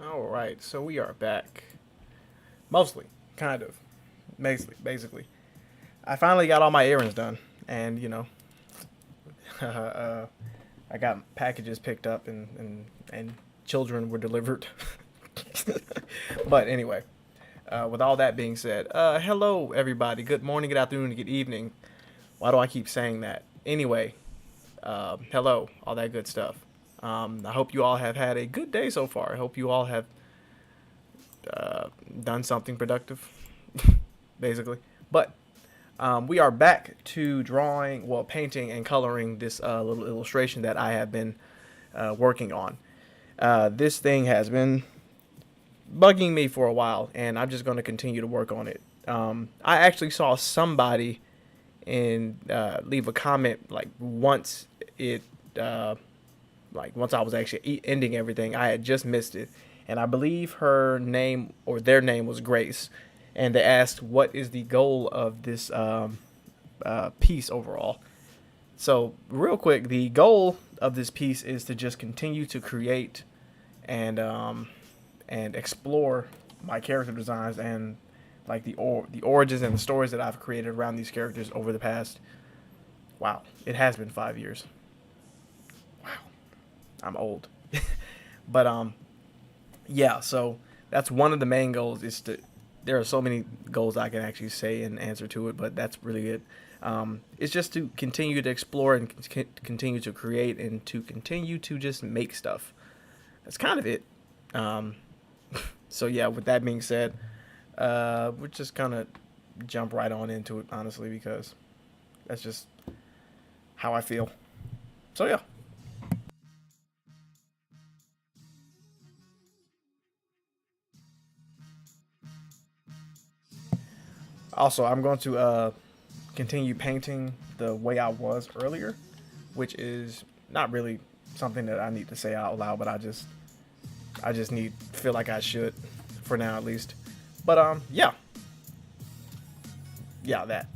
All right, so we are back. Mostly, kind of, basically. I finally got all my errands done, and I got packages picked up, and children were delivered. But anyway, with all that being said, hello everybody. Good morning, good afternoon, good evening. Why do I keep saying that? Anyway, hello, all that good stuff. I hope you all have had a good day so far. I hope you all have done something productive, basically. But we are back to drawing, well, painting and coloring this little illustration that I have been working on. This thing has been bugging me for a while, and I'm just going to continue to work on it. I actually saw somebody leave a comment like once once I was actually ending everything. I had just missed it, and I believe her name or their name was Grace, and they asked what is the goal of this piece overall. So real quick, the goal of this piece is to just continue to create and explore my character designs and like the origins and the stories that I've created around these characters over the past. Wow, it has been 5 years. Wow, I'm old. But yeah, so that's one of the main goals. Is to There are so many goals I can actually say and answer to it, but that's really it. It's just to continue to explore and continue to create and to continue to just make stuff. That's kind of it. So yeah, with that being said, we're just gonna jump right on into it, honestly, because that's just how I feel. So yeah. Also, I'm going to continue painting the way I was earlier, which is not really something that I need to say out loud, but I just feel like I should, for now at least. But yeah, that.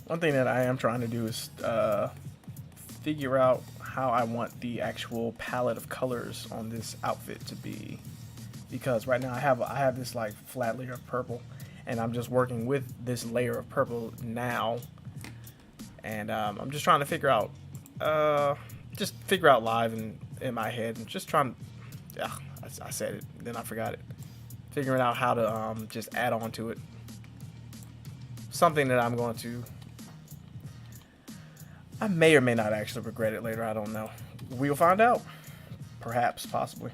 One thing that I am trying to do is figure out how I want the actual palette of colors on this outfit to be, because right now I have this like flat layer of purple, and I'm just working with this layer of purple now, and I'm just trying to figure out live in my head, and just trying. I said it, then I forgot it. Figuring out how to just add on to it. Something that I'm going to. I may or may not actually regret it later. I don't know, We'll find out. Perhaps, possibly.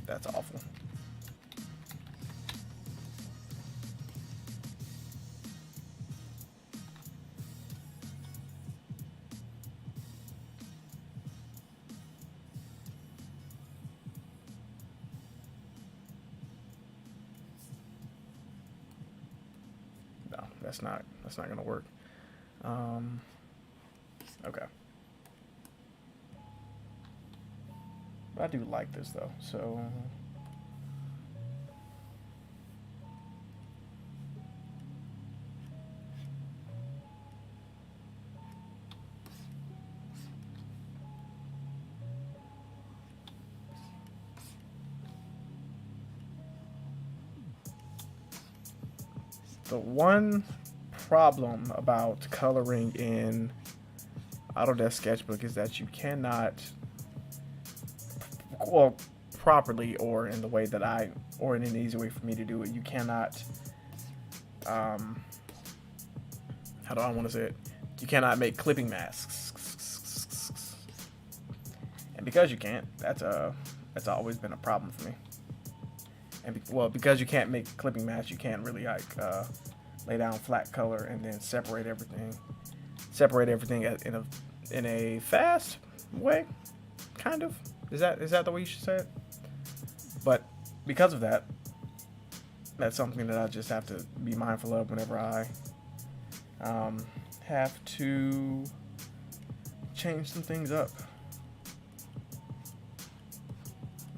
That's awful. No, that's not gonna work. Okay. But I do like this though, so the one problem about coloring in Autodesk Sketchbook is that you cannot, well, properly, or in the way that or in an easy way for me to do it, you cannot, how do I want to say it? You cannot make clipping masks. And because you can't, that's always been a problem for me. And because you can't make clipping masks, you can't really like lay down flat color and then separate everything in a fast way, kind of. Is that the way you should say it? But because of that, that's something that I just have to be mindful of whenever I have to change some things up,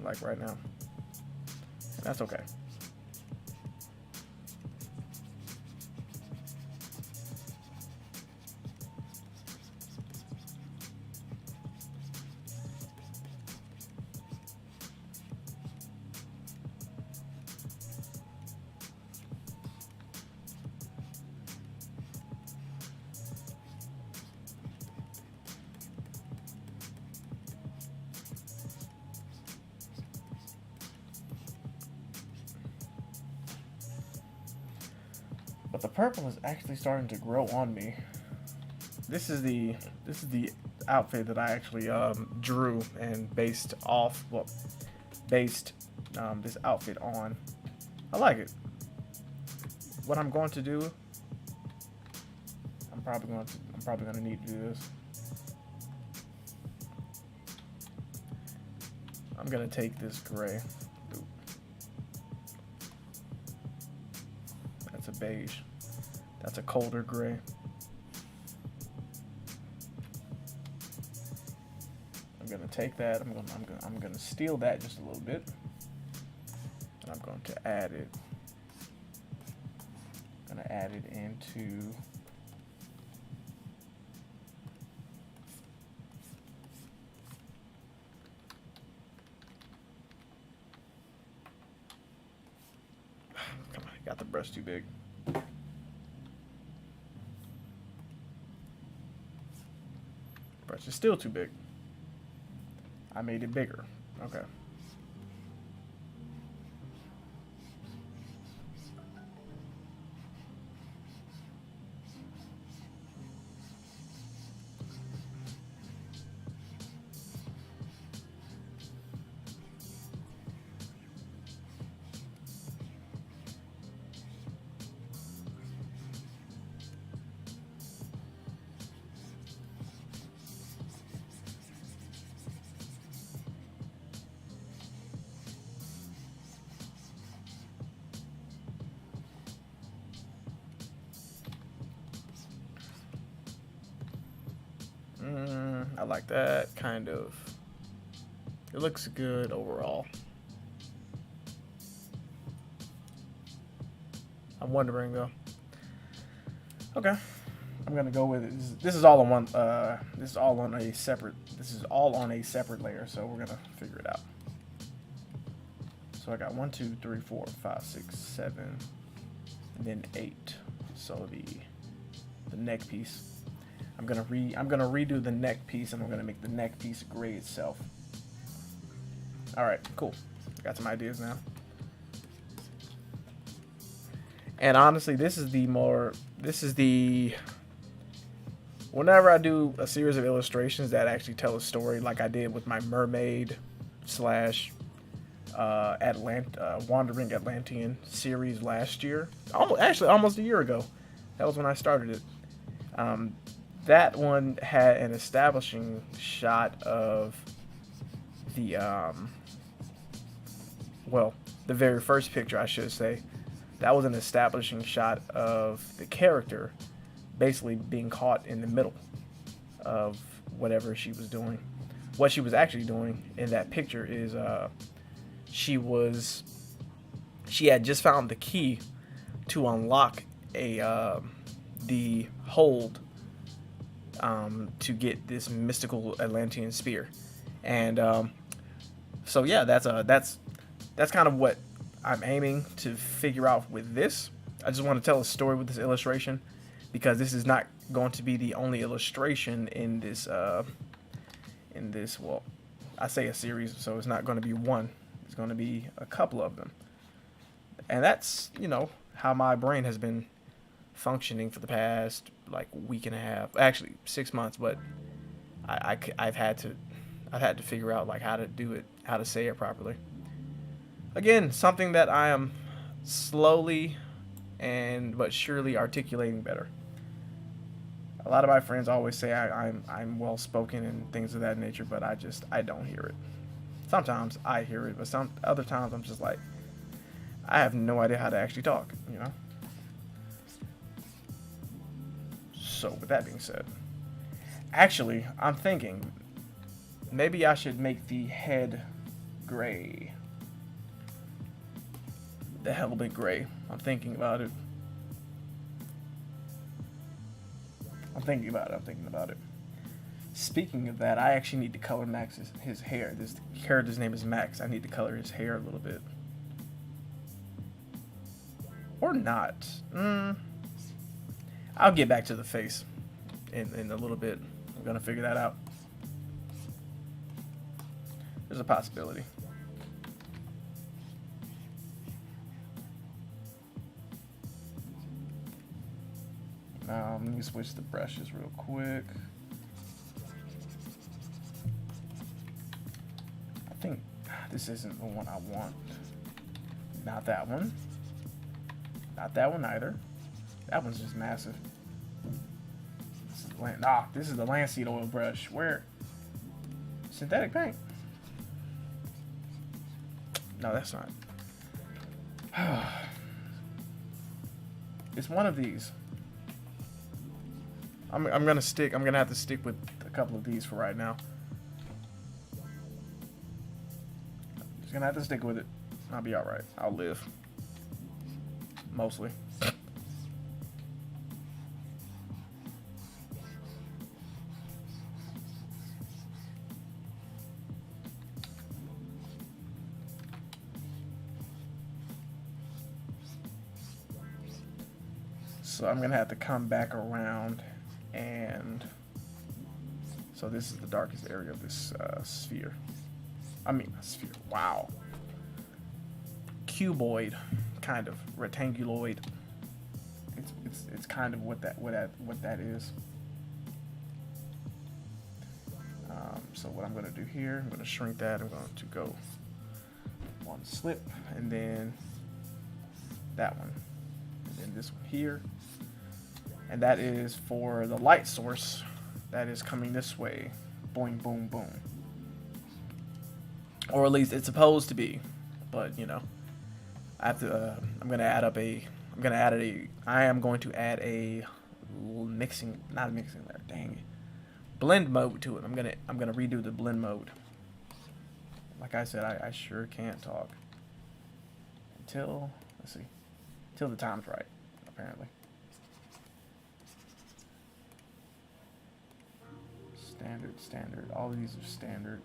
like right now. That's okay. But the purple is actually starting to grow on me. This is the outfit that I actually drew and based this outfit on. I like it. What I'm going to do, I'm probably going to need to do this. I'm going to take this gray. That's a beige. That's a colder gray. I'm gonna take that. I'm gonna steal that just a little bit, and I'm going to add it. I'm gonna add it into. Come on, got the brush too big. Brush is still too big. I made it bigger. Okay. I like that, kind of. It looks good overall. I'm wondering though. Okay, I'm gonna go with it. This is all on one. This is all on a separate. This is all on a separate layer. So we're gonna figure it out. So I got 1, 2, 3, 4, 5, 6, 7, and then 8. So the neck piece. I'm gonna redo the neck piece, and I'm gonna make the neck piece gray itself. All right, cool. Got some ideas now. And honestly, whenever I do a series of illustrations that actually tell a story, like I did with my mermaid slash Wandering Atlantean series last year, almost a year ago. That was when I started it. That one had an establishing shot of the the very first picture, I should say. That was an establishing shot of the character basically being caught in the middle of whatever she was doing. What she was actually doing in that picture is she had just found the key to unlock the hold to get this mystical Atlantean spear. And so yeah, that's kind of what I'm aiming to figure out with this. I just want to tell a story with this illustration, because this is not going to be the only illustration in this well, I say a series, so it's not going to be one. It's going to be a couple of them. And that's, how my brain has been functioning for the past like week and a half, actually 6 months. But I've had to figure out like how to do it, how to say it properly. Again, something that I am slowly but surely articulating better. A lot of my friends always say I'm well spoken and things of that nature, but I don't hear it. Sometimes I hear it, but some other times I'm just like, I have no idea how to actually talk, So with that being said, actually, I'm thinking maybe I should make the head gray. The hell bit gray. I'm thinking about it. I'm thinking about it. Speaking of that, I actually need to color Max his hair. This character's name is Max. I need to color his hair a little bit. Or not. I'll get back to the face in a little bit. I'm going to figure that out. There's a possibility. Let me switch the brushes real quick. I think this isn't the one I want. Not that one. Not that one either. That one's just massive. This is the Linseed oil brush. Where? Synthetic paint. No, that's not. It's one of these. I'm gonna have to stick with a couple of these for right now. Just gonna have to stick with it. I'll be alright. I'll live. Mostly. So I'm gonna have to come back around, and so this is the darkest area of this sphere. Sphere. Wow. Cuboid, kind of rectanguloid. It's kind of what that is. So what I'm gonna do here, I'm gonna shrink that. I'm going to go one slip, and then that one, and then this one here. And that is for the light source that is coming this way. Boing, boom, boom. Or at least it's supposed to be. But, I have to, I am going to add a blend mode to it. I'm going to redo the blend mode. Like I said, I sure can't talk. Until the time's right, apparently. Standard. All of these are standard.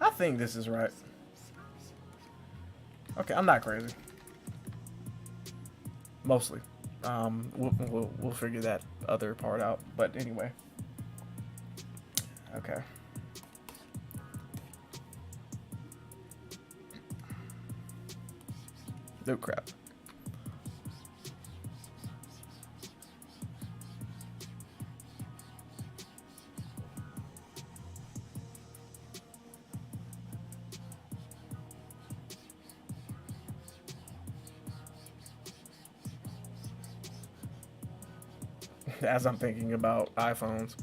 I think this is right. Okay, I'm not crazy. Mostly. We'll figure that other part out. But anyway. Okay. Oh crap. As I'm thinking about iPhones,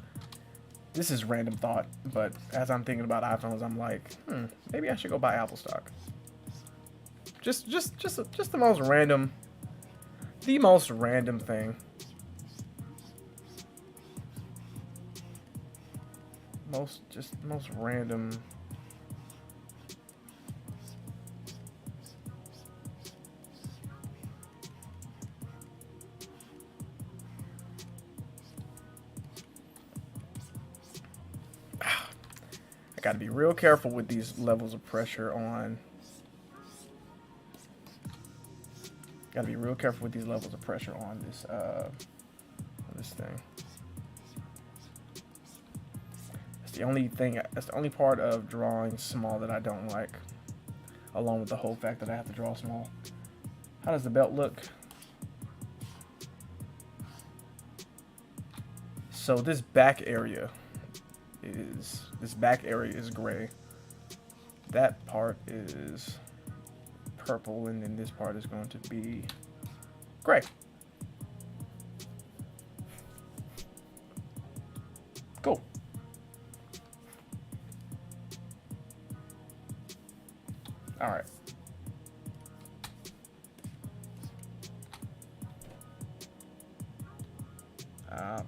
this is random thought, but as I'm thinking about iPhones, I'm like, maybe I should go buy Apple stock. Just the most random thing. Most random. I gotta be real careful with these levels of pressure on. Gotta be real careful with these levels of pressure on this thing. That's the only thing. That's the only part of drawing small that I don't like, along with the whole fact that I have to draw small. How does the belt look? So this back area is gray. That part is purple, and then this part is going to be gray. Cool. All right.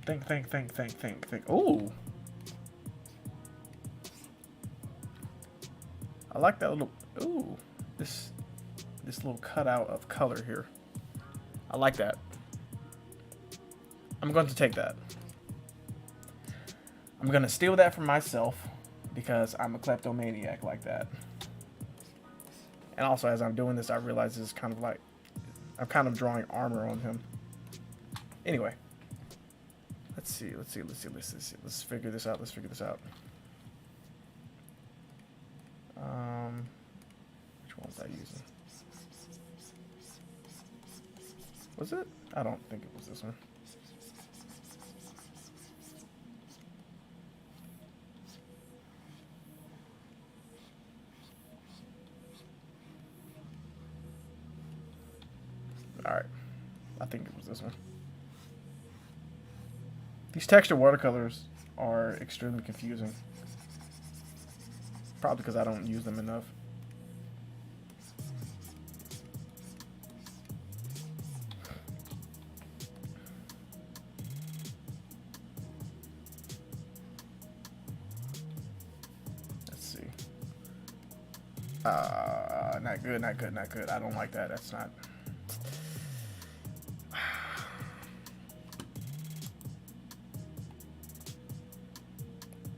Think. Ooh. I like that little. Ooh. This little cutout of color here. I like that. I'm going to take that. I'm going to steal that for myself because I'm a kleptomaniac like that. And also, as I'm doing this, I realize this is kind of like I'm kind of drawing armor on him. Anyway, let's see. Let's figure this out. Which one was I using? Was it? I don't think it was this one. Alright. I think it was this one. These texture watercolors are extremely confusing. Probably because I don't use them enough. Not good. I don't like that. That's not.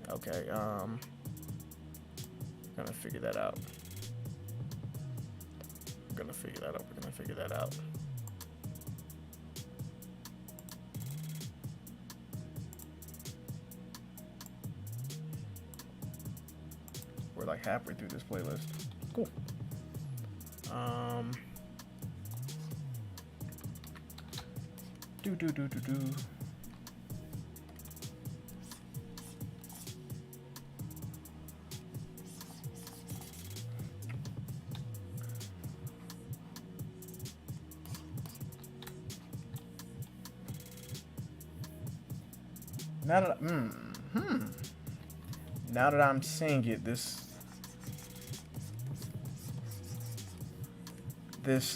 Okay, gonna figure that out. We're gonna figure that out. We're like halfway through this playlist. Cool. Do. Now that I'm seeing it, this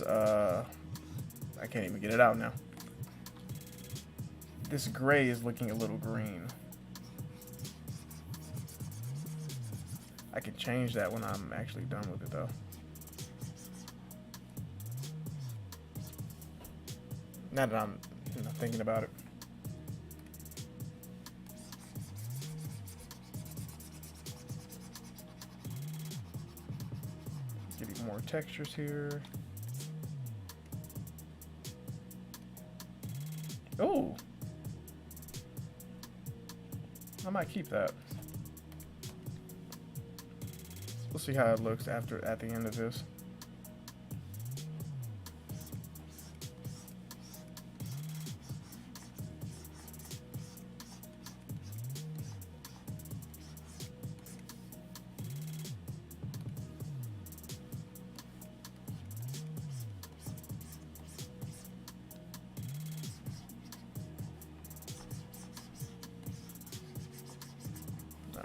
I can't even get it out now. This gray is looking a little green. I can change that when I'm actually done with it though. Now that I'm thinking about it. Give you more textures here. Oh, I might keep that. We'll see how it looks at the end of this.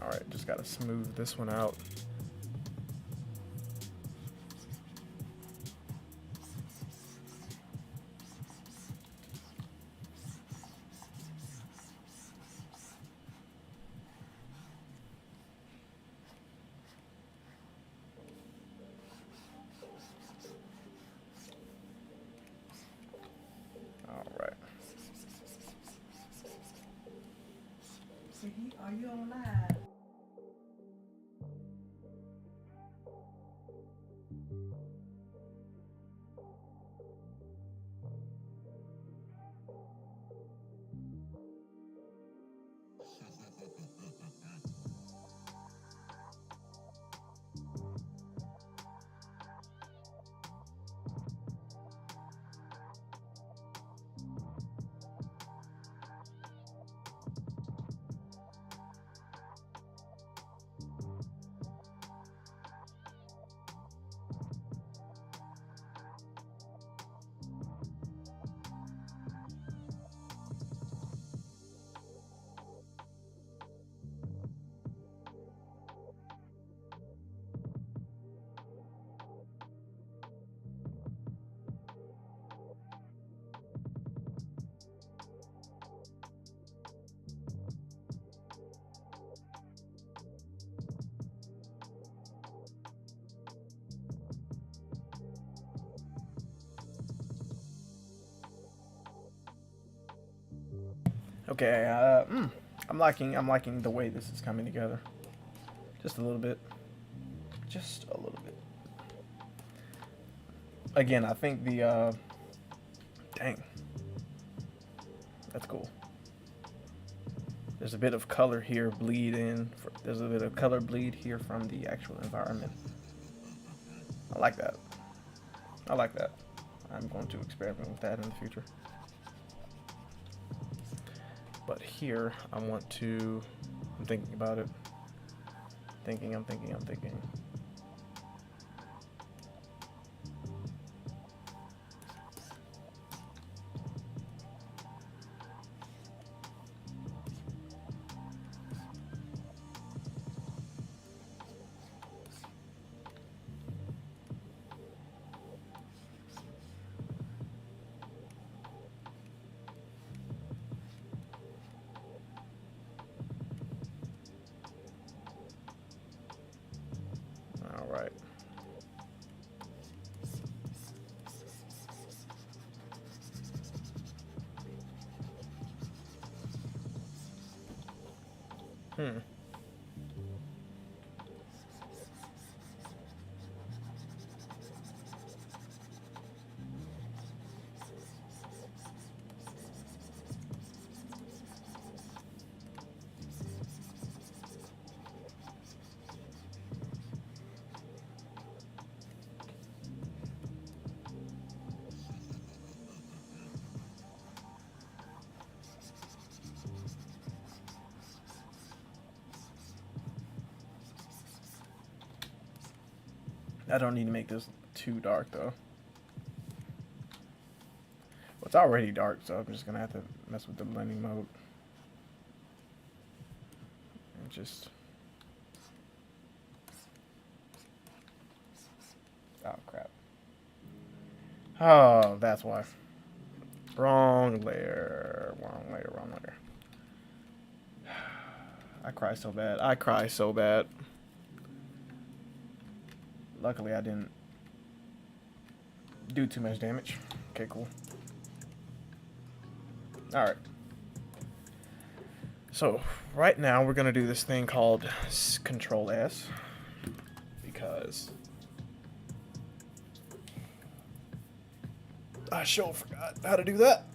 Alright, just gotta smooth this one out. Alright. Are you on live? Okay, I'm liking the way this is coming together. Just a little bit. Just a little bit. Again, I think the dang. That's cool. There's a bit of color here bleed in. There's a bit of color bleed here from the actual environment. I like that. I like that. I'm going to experiment with that in the future. But here, I want to, I'm thinking about it. I'm thinking. All right. I don't need to make this too dark though. Well, it's already dark, so I'm just gonna have to mess with the blending mode. And just, oh crap. Oh, that's why. Wrong layer. I cry so bad. Luckily, I didn't do too much damage. Okay, cool. Alright. So, right now, we're going to do this thing called Control S. Because I sure forgot how to do that.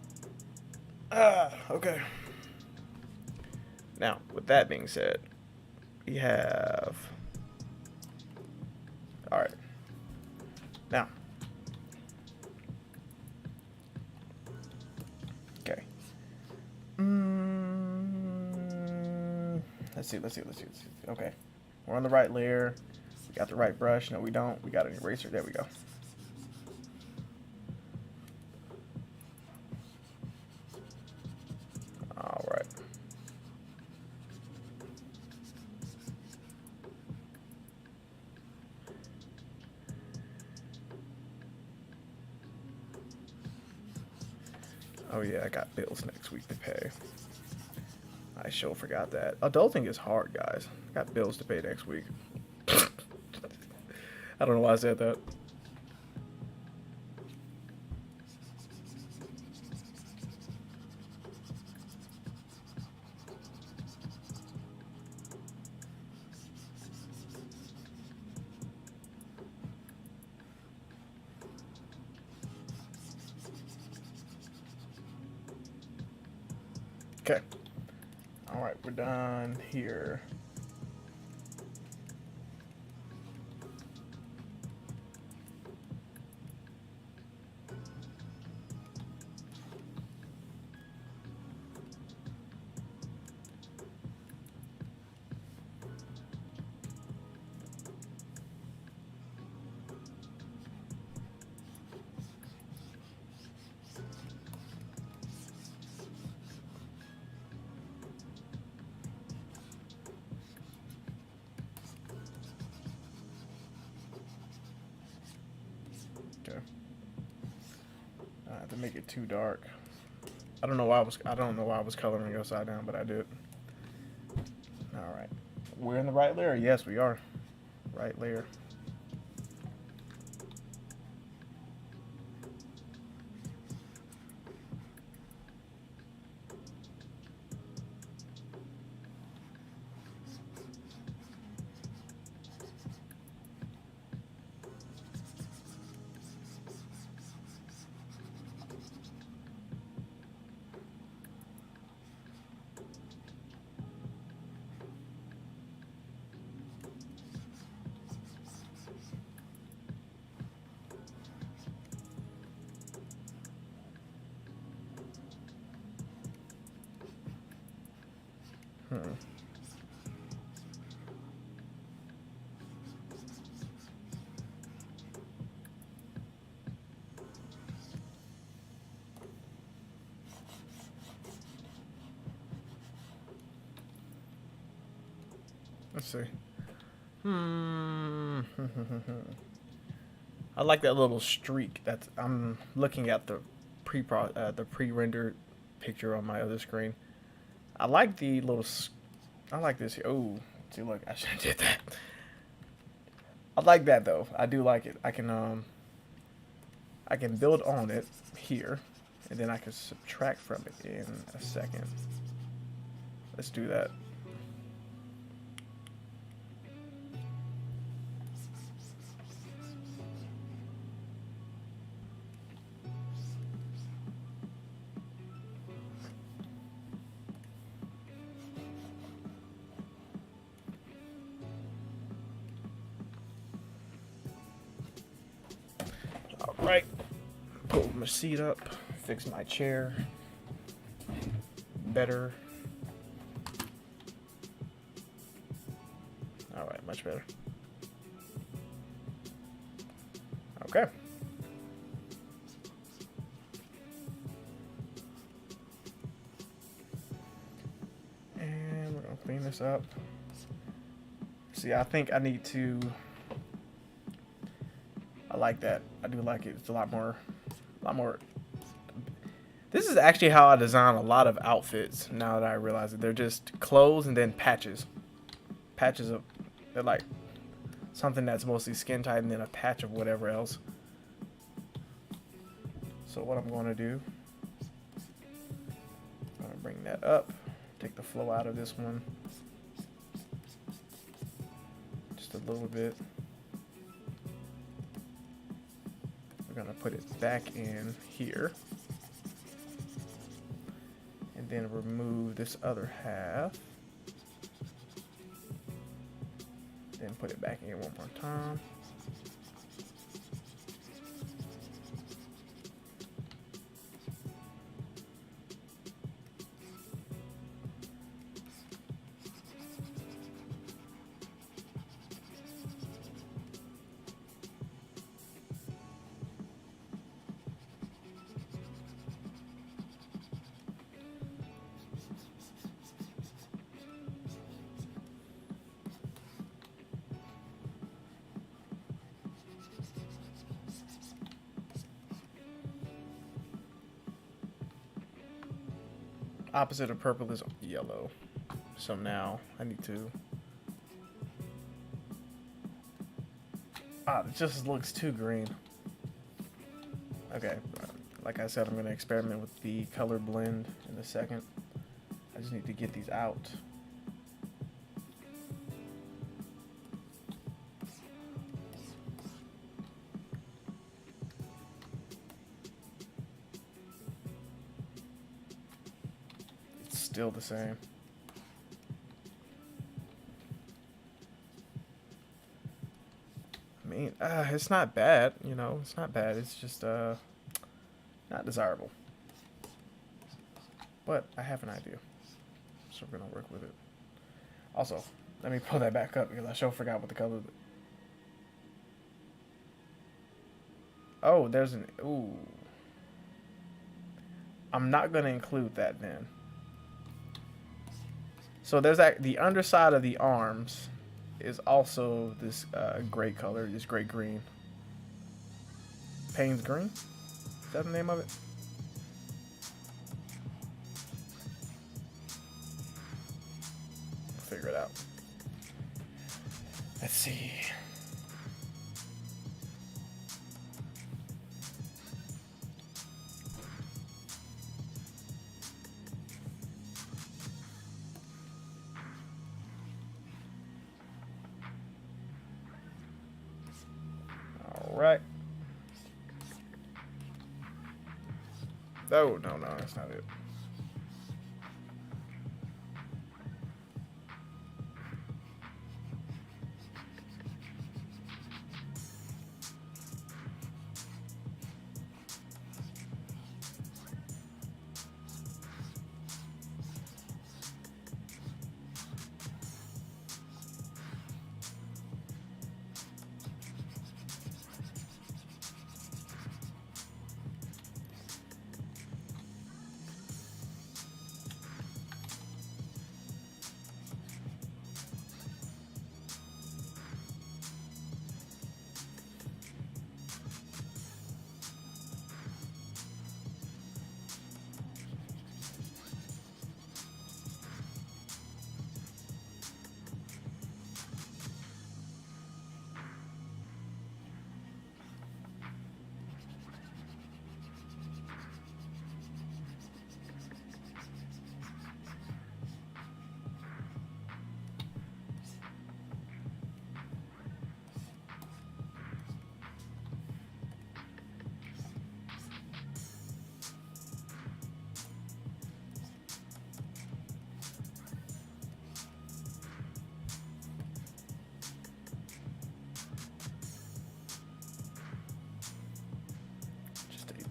Okay. Now, with that being said, we have... Alright. Now. Okay. Let's see. Okay. We're on the right layer. We got the right brush. No, we don't. We got an eraser. There we go. Alright. Oh yeah, I got bills next week to pay. I sure forgot that. Adulting is hard, guys. I got bills to pay next week. I don't know why I said that. Okay. All right, we're done here. Okay. I have to make it too dark. I don't know why I was coloring upside down, but I did. All right. We're in the right layer. Yes, we are. Right layer. Let's see. I like that little streak. That's I'm looking at the pre-rendered picture on my other screen. I like the little. I like this here. Oh, see, look, I should have did that. I like that though. I do like it. I can build on it here, and then I can subtract from it in a second. Let's do that. Right, pull my seat up, fix my chair better. All right, much better. Okay. And we're gonna clean this up. See, I think I need to. I like that. I do like it. It's a lot more. This is actually how I design a lot of outfits. Now that I realize it, they're just clothes and then patches. Patches of, they're like something that's mostly skin tight and then a patch of whatever else. So what I'm going to do, I'm going to bring that up, take the flow out of this one, just a little bit. We're going to put it back in here. And then remove this other half. Then put it back in one more time. Opposite of purple is yellow. So now I need to... it just looks too green. Okay, like I said, I'm going to experiment with the color blend in a second. I just need to get these out. It's still the same. I mean, it's not bad, you know, it's not bad. It's just not desirable. But I have an idea, so we're gonna work with it. Also, let me pull that back up because I sure forgot what the color. Oh, there's an ooh. I'm not gonna include that then. So there's the underside of the arms is also this gray color, this gray green. Payne's green? Is that the name of it? Figure it out. Let's see. All right. Oh, no, that's not it.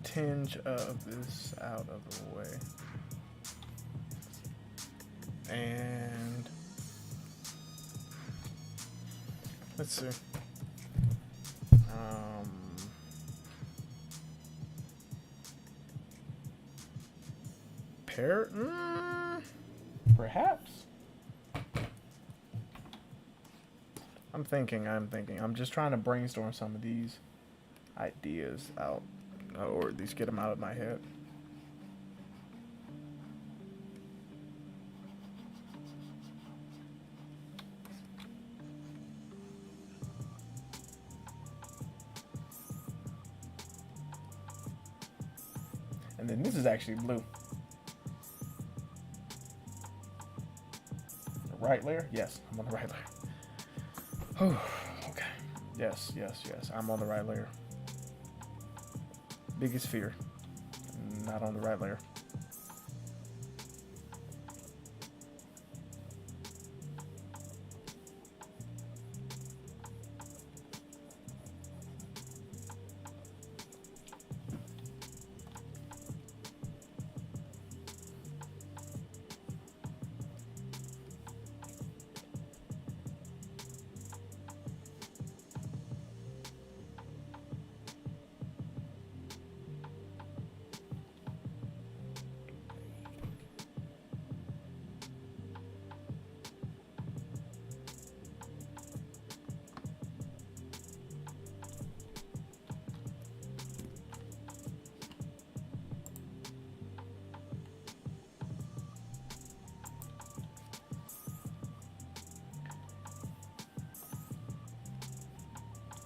Tinge of this out of the way. And let's see. Perhaps. I'm thinking. I'm just trying to brainstorm some of these ideas out. Or at least get them out of my head. And then this is actually blue. The right layer? Yes, I'm on the right layer. Oh, okay. Yes. I'm on the right layer. Biggest fear. Not on the right layer.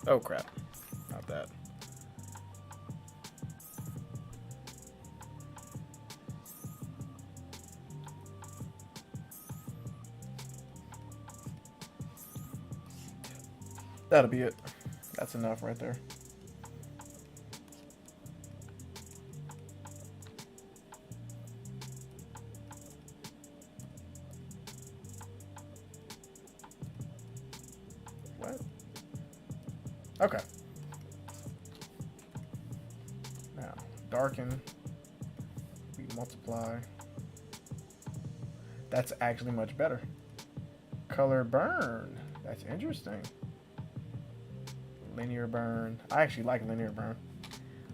Oh crap, not that. That'll be it. That's enough right there. What? Okay. Now, darken. We multiply. That's actually much better. Color burn. That's interesting. Linear burn. I actually like linear burn.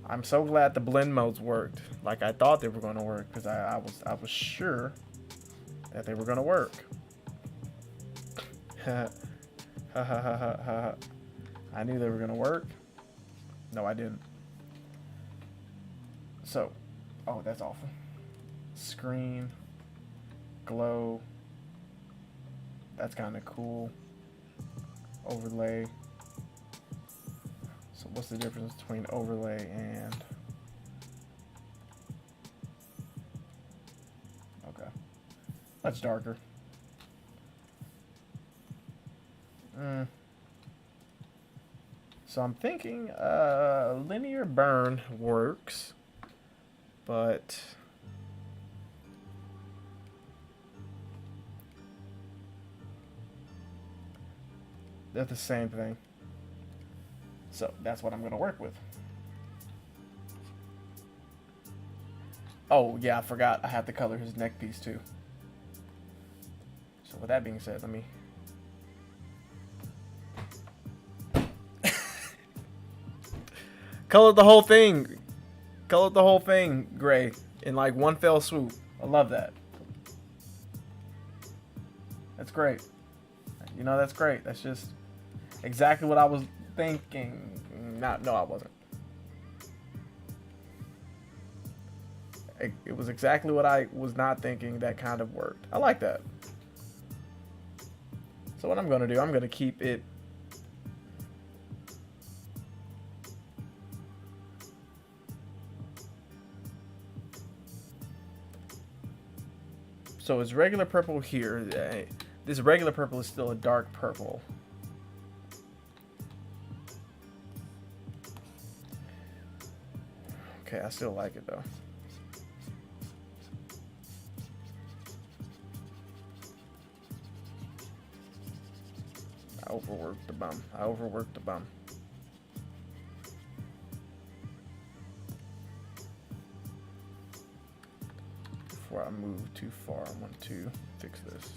I'm so glad the blend modes worked like I thought they were going to work, because I was sure that they were going to work. I knew they were going to work. No, I didn't. So, oh, that's awful. Screen, glow. That's kind of cool. Overlay. So what's the difference between overlay and... Okay. That's darker. So I'm thinking linear burn works, but they're the same thing. So that's what I'm going to work with. Oh, yeah, I forgot. I have to color his neck piece too. So with that being said, let me... color the whole thing. Color the whole thing gray in like one fell swoop. I love that. That's great. You know, that's great. That's just exactly what I was thinking. No, I wasn't. It was exactly what I was not thinking. That kind of worked. I like that. So what I'm going to do, I'm going to keep it. So it's regular purple here. This regular purple is still a dark purple. Okay, I still like it though. I overworked the bum. I overworked the bum. Before I move too far, I want to fix this.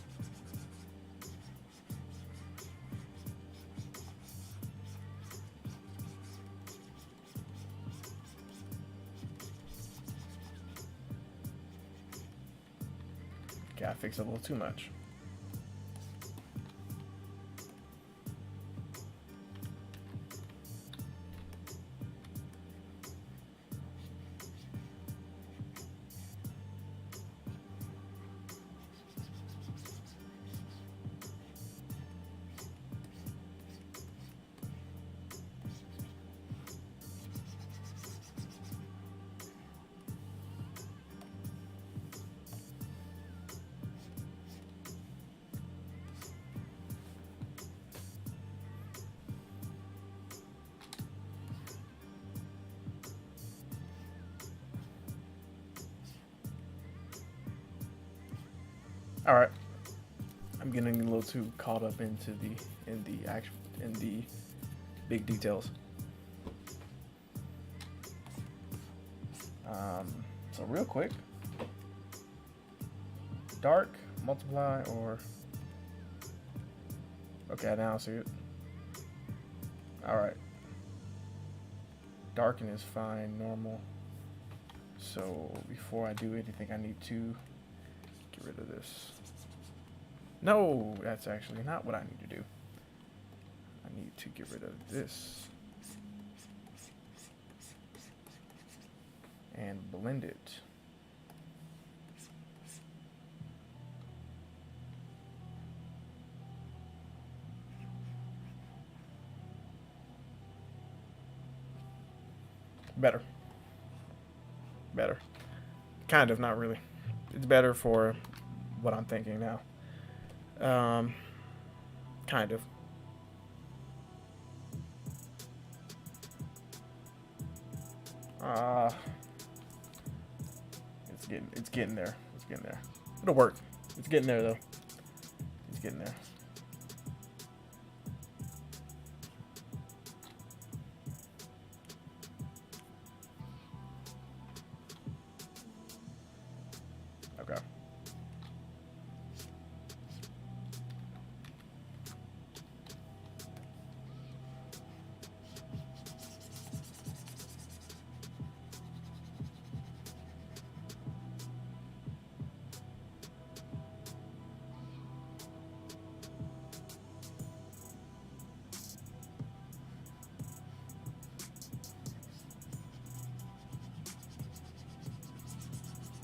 Okay, I fixed it a little too much. All right, I'm getting a little too caught up into the big details. So real quick, dark, multiply, or okay, now I see it. All right, darken is fine, normal. So before I do anything, I need to get rid of this. No, that's actually not what I need to do. I need to get rid of this and blend it. Better. Better. Kind of, not really. It's better for what I'm thinking now. Kind of. It's getting there. It's getting there. It'll work. It's getting there though. It's getting there. Okay.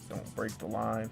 Don't break the line.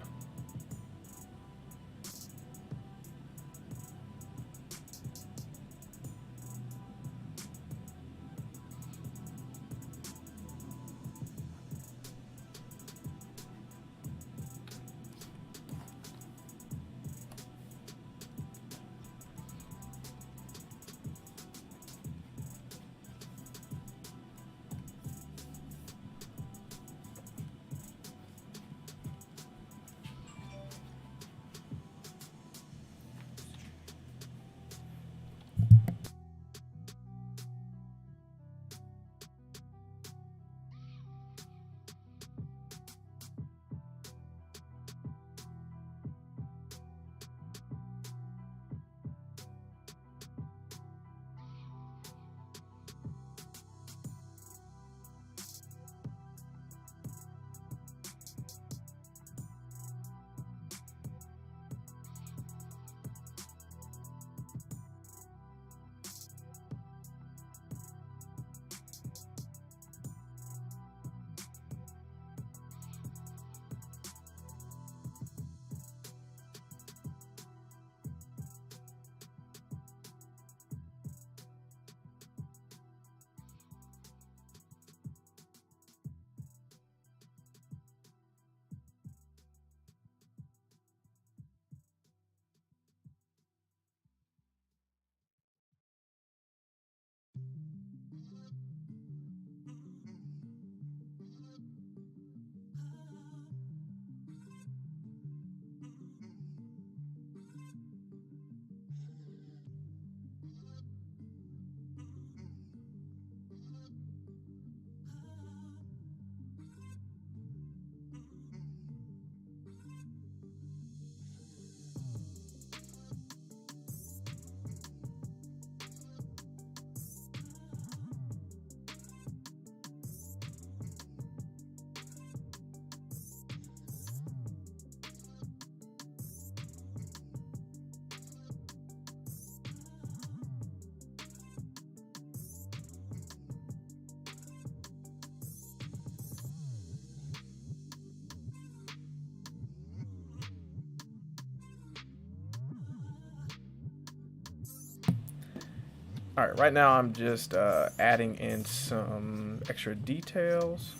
All right, right now I'm just adding in some extra details.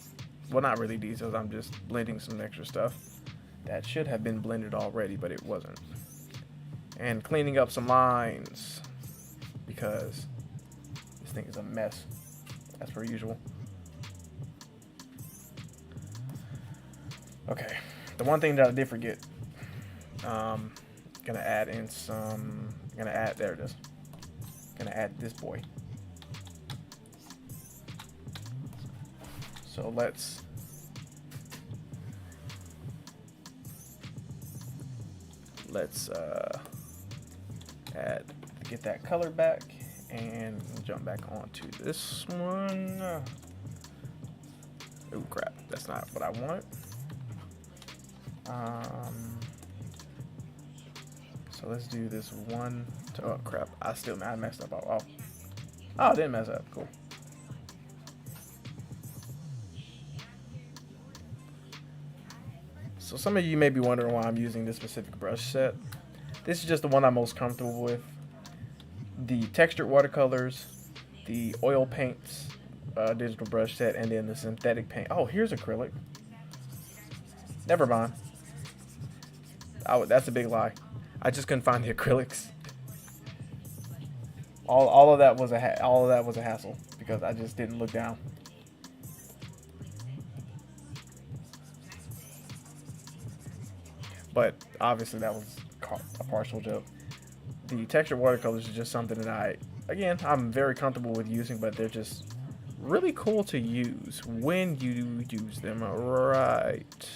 Well, not really details, I'm just blending some extra stuff that should have been blended already, but it wasn't. And cleaning up some lines because this thing is a mess, as per usual. Okay, the one thing that I did forget, gonna add in some, there it is. Gonna add this boy. So let's get that color back and jump back onto this one. Oh crap, that's not what I want. So let's do this one. Oh crap, I messed up. Oh, I didn't mess up. Cool. So some of you may be wondering why I'm using this specific brush set. This is just the one I'm most comfortable with. The textured watercolors, the oil paints, digital brush set, and then the synthetic paint. Oh, here's acrylic. Never mind. That's a big lie. I just couldn't find the acrylics. All of that was a hassle because I just didn't look down. But obviously that was a partial joke. The textured watercolors is just something that I'm very comfortable with using, but they're just really cool to use when you use them right.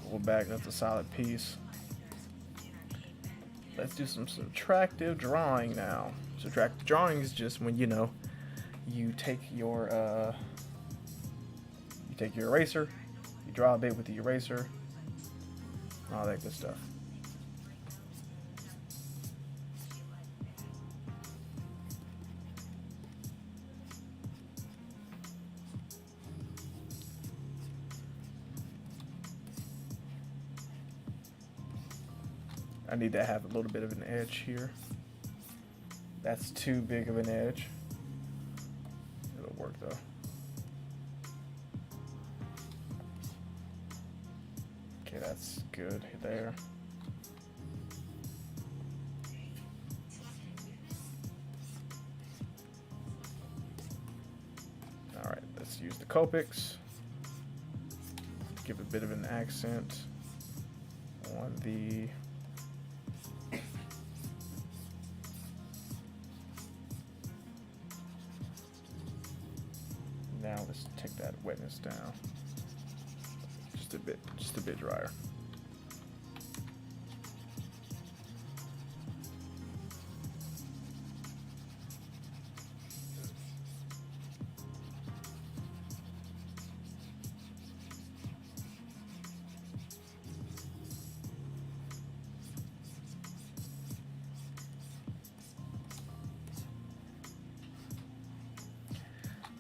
Pull back, that's a solid piece. Let's do some subtractive drawing now. Subtractive drawing is just when you take your eraser, you draw a bit with the eraser, all that good stuff. I need to have a little bit of an edge here. That's too big of an edge. It'll work though. Okay, that's good there. All right, let's use the Copics. Give a bit of an accent on the Now let's take that wetness down just a bit drier.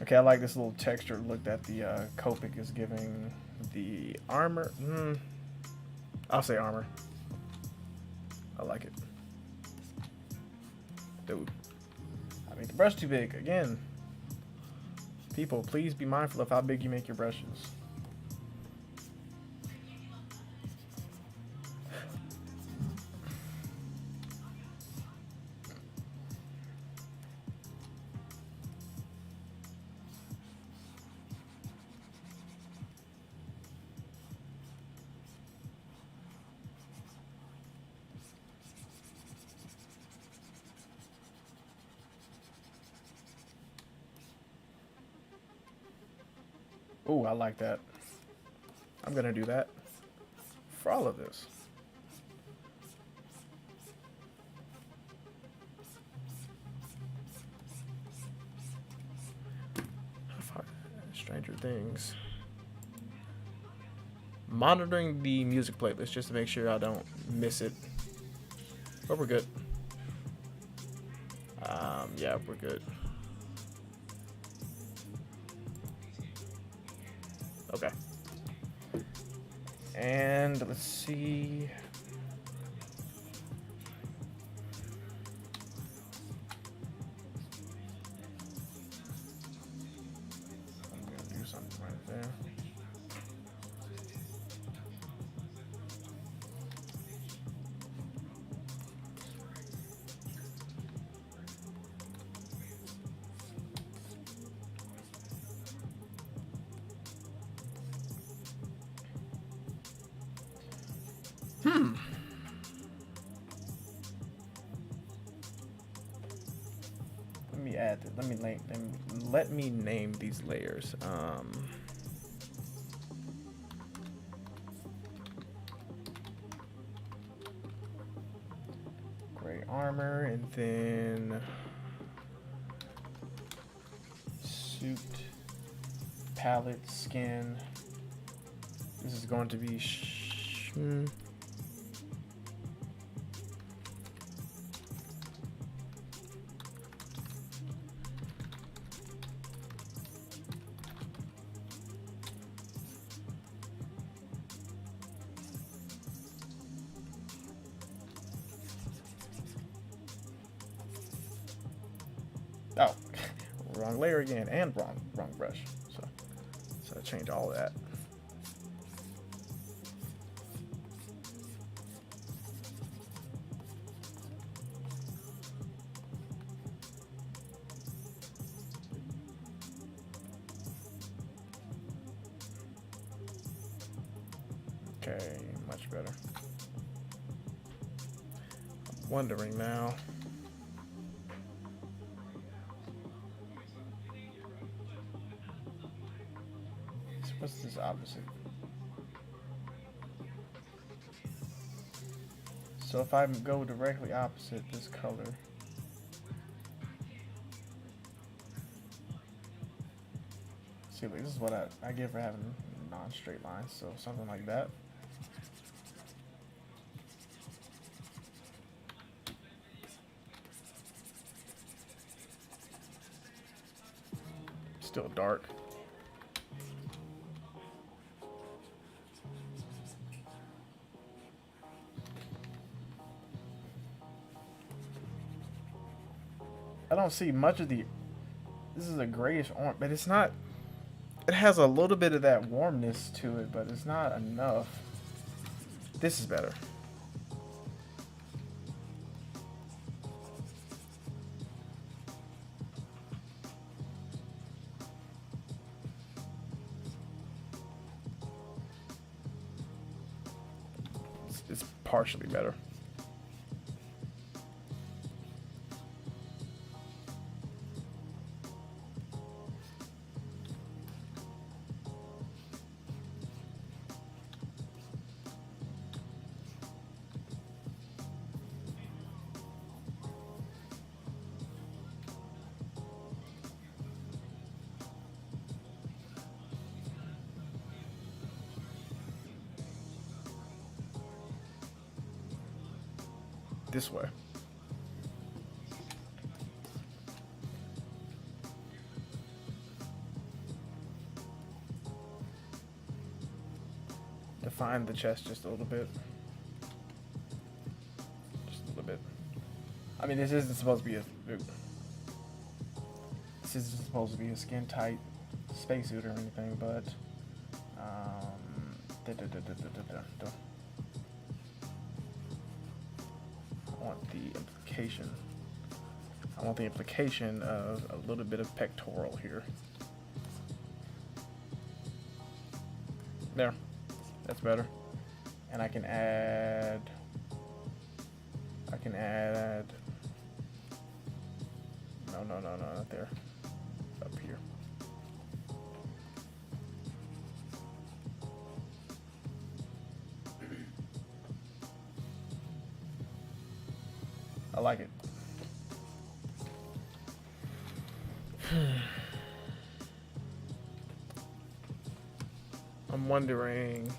Okay, I like this little texture look that the Copic is giving the armor. I'll say armor. I like it. Dude, I made the brush too big. Again, people, please be mindful of how big you make your brushes. Ooh, I like that. I'm gonna do that for all of this. Stranger Things. Monitoring the music playlist just to make sure I don't miss it. But we're good. Yeah, we're good. Okay. And let's see. I'm gonna do something right there. Let me add this. Let me name these layers. armor, and then suit, palette, skin. This is going to be oh, wrong layer again, and wrong brush. So I change all of that. Okay, much better. I'm wondering now. What's this opposite? So if I go directly opposite this color, see, like, this is what I get for having non-straight lines, so something like that. Still dark. I don't see much of the, this is a grayish orange, but it's not, it has a little bit of that warmness to it, but it's not enough. This is better. It's partially better. This way. Define the chest just a little bit. Just a little bit. I mean, this isn't supposed to be a skin tight spacesuit or anything, but I want the implication of a little bit of pectoral here. There, that's better. And I can add, no, not there, up here. I like it. I'm wondering,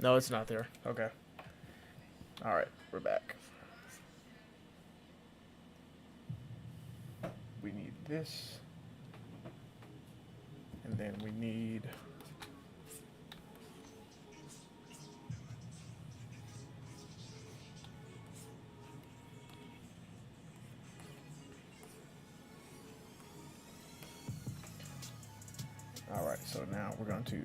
no, it's not there. Okay. All right, we're back. We need this. And then we need all right, so now we're going to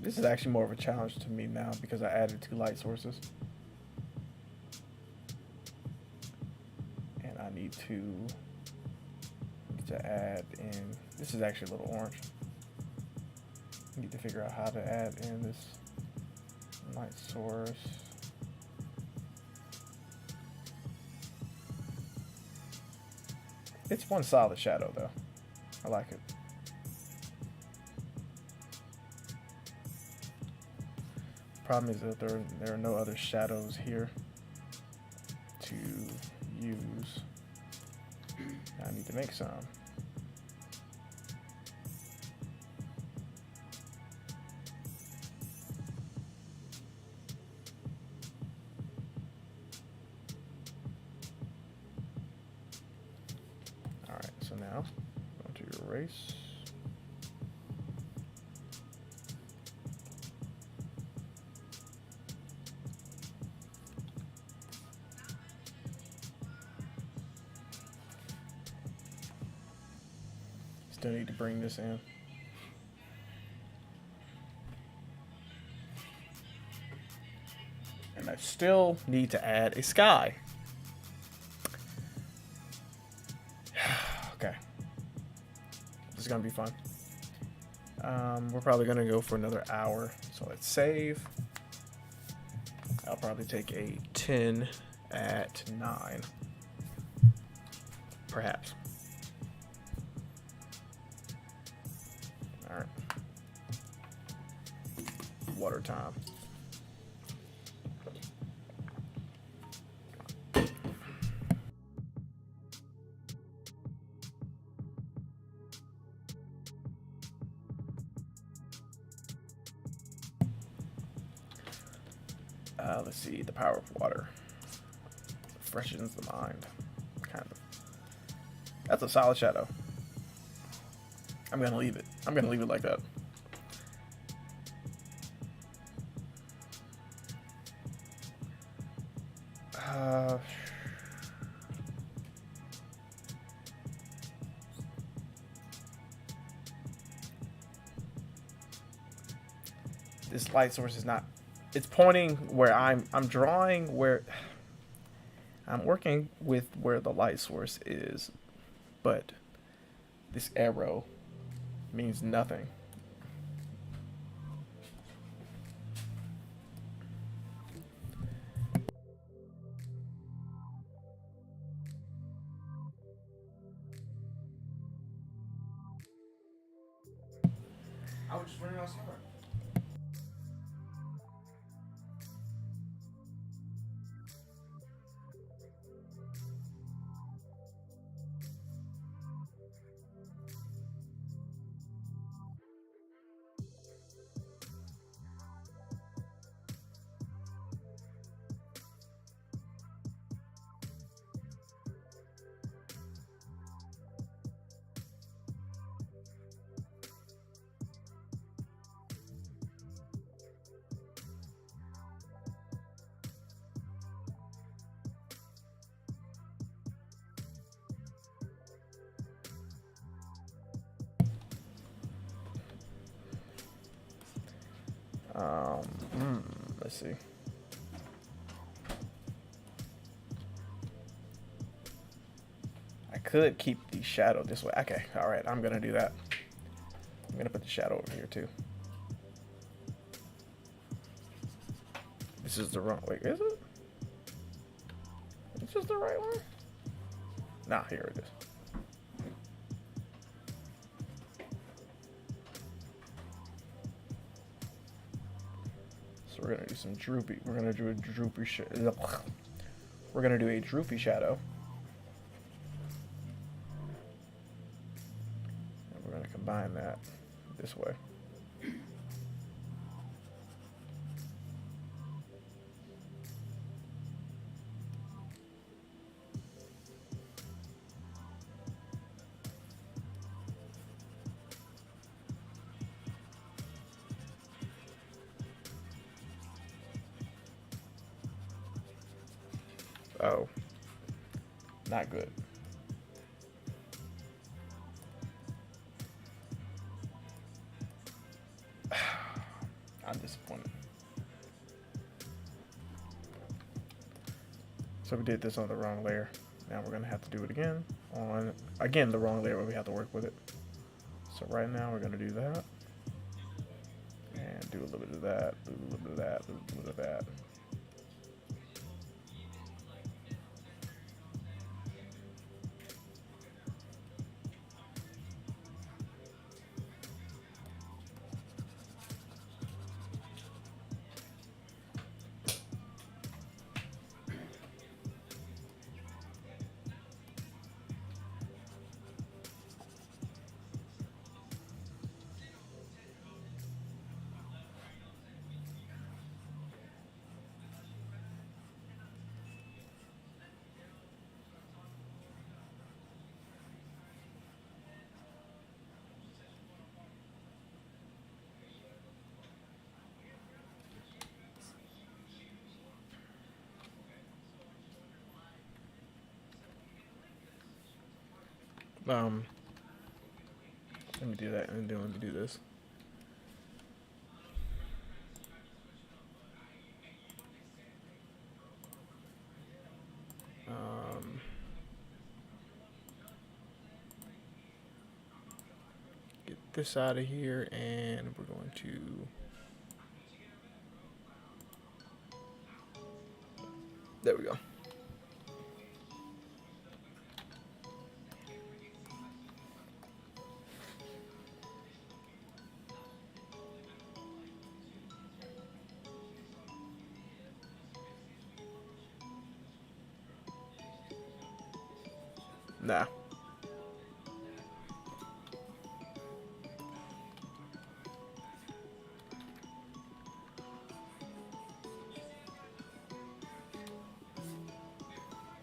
This is actually more of a challenge to me now because I added 2 light sources. And I need to add in, this is actually a little orange. I need to figure out how to add in this light source. It's one solid shadow though. I like it. Problem is that there are no other shadows here to use. I need to make some. Alright, so now I'm going to erase. Still need to bring this in. And I still need to add a sky. Okay. This is gonna be fun. We're probably gonna go for another hour. So let's save. I'll probably take a 10 at 9. Perhaps. Alright. Water time. Let's see, the power of water freshens the mind, kind of. That's a solid shadow. I'm gonna leave it. I'm gonna leave it like that. This light source is not. It's pointing where I'm drawing where I'm working with where the light source is, but this arrow means nothing. I was just running outside. Let's see. I could keep the shadow this way. Okay, all right, I'm gonna do that. I'm gonna put the shadow over here too. This is the wrong, wait, is it? Is this the right one? Nah, here it is. So we're gonna do some droopy. We're gonna do a droopy We're gonna do a droopy shadow. And we're gonna combine that this way. Oh, not good. I'm disappointed. So we did this on the wrong layer. Now we're gonna have to do it again on, again, the wrong layer where we have to work with it. So right now we're gonna do that. And do a little bit of that, do a little bit of that, do a little bit of that. Let me do that, and then let me do this. Get this out of here, and we're going to. There we go. Nah.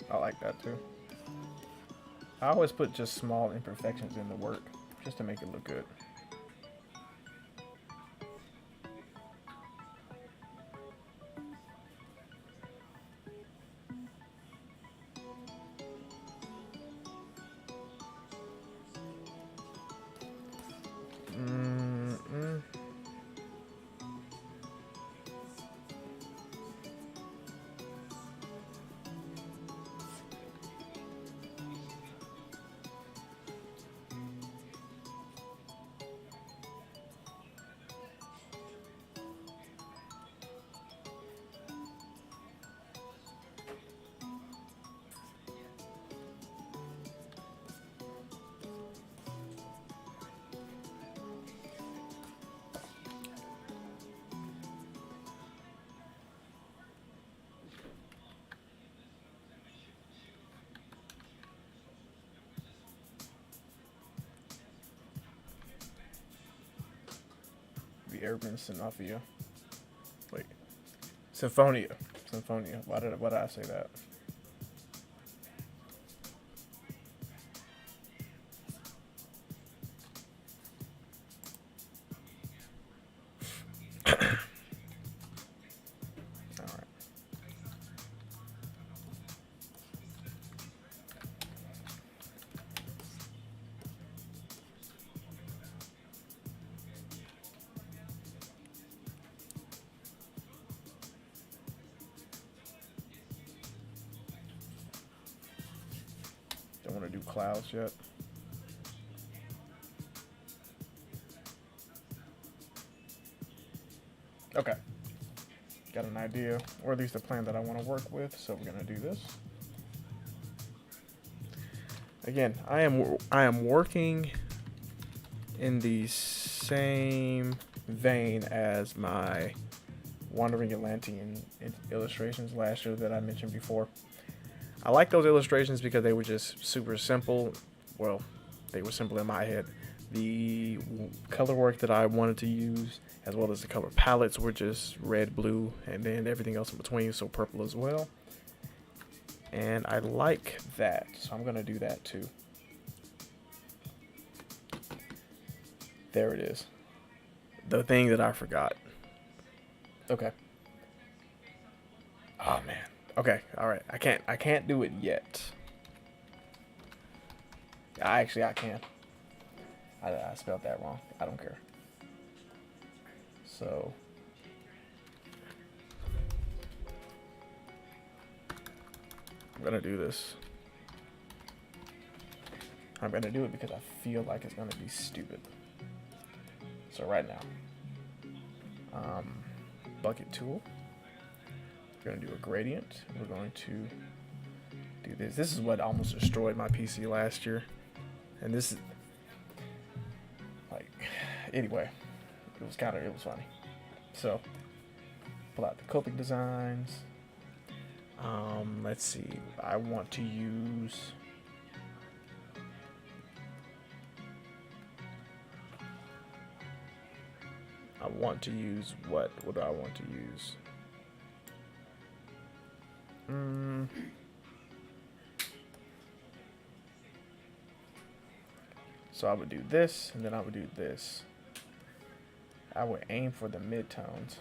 I like that too. I always put just small imperfections in the work just to make it look good. The Urban Symphonia. Wait. Symphonia. Symphonia. Why did I say that? Don't want to do clouds yet. Okay. Got an idea, or at least a plan that I want to work with, so we're going to do this. Again, I am working in the same vein as my Wandering Atlantean illustrations last year that I mentioned before. I like those illustrations because they were just super simple. Well, they were simple in my head. The color work that I wanted to use, as well as the color palettes, were just red, blue, and then everything else in between, so purple as well. And I like that, so I'm going to do that too. There it is. The thing that I forgot. Okay. Oh man. Okay, all right. I can't do it yet. I can. I spelled that wrong. I don't care. So gonna do this. I'm gonna do it because I feel like it's gonna be stupid. So right now, bucket tool. We're gonna do a gradient. We're going to do this. This is what almost destroyed my PC last year, and this is like, anyway, it was funny. So pull out the coping designs. Let's see. I want to use. What do I want to use? So I would do this, and then I would do this. I would aim for the midtones.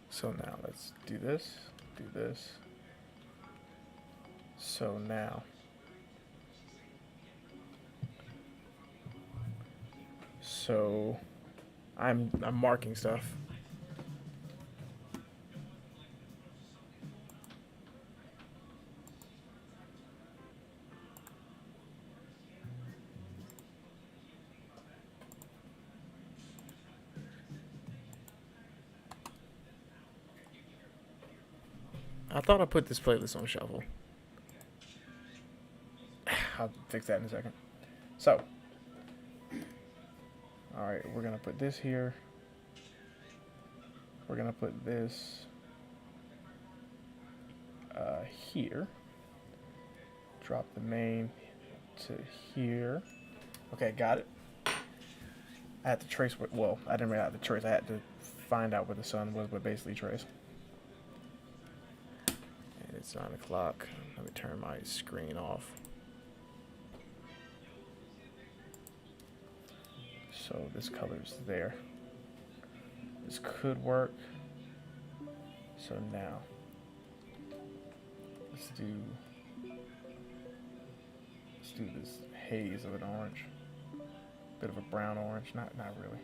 So now let's do this, do this. So now. So I'm marking stuff. I thought I put this playlist on shuffle. I'll fix that in a second. So, alright, we're going to put this here. We're going to put this here. Drop the main to here. Okay, got it. I had to trace, well, I didn't really have to trace. I had to find out where the sun was, but basically trace. And it's 9 o'clock. Let me turn my screen off. So this color's there. This could work. So now, let's do this haze of an orange. Bit of a brown orange, not really.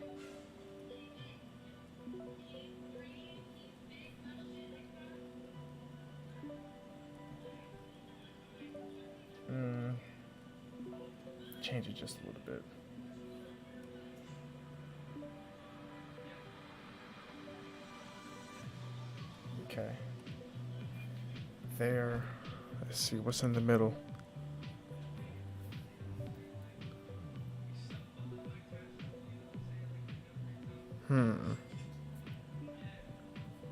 Change it just a little bit. Okay. There. Let's see what's in the middle.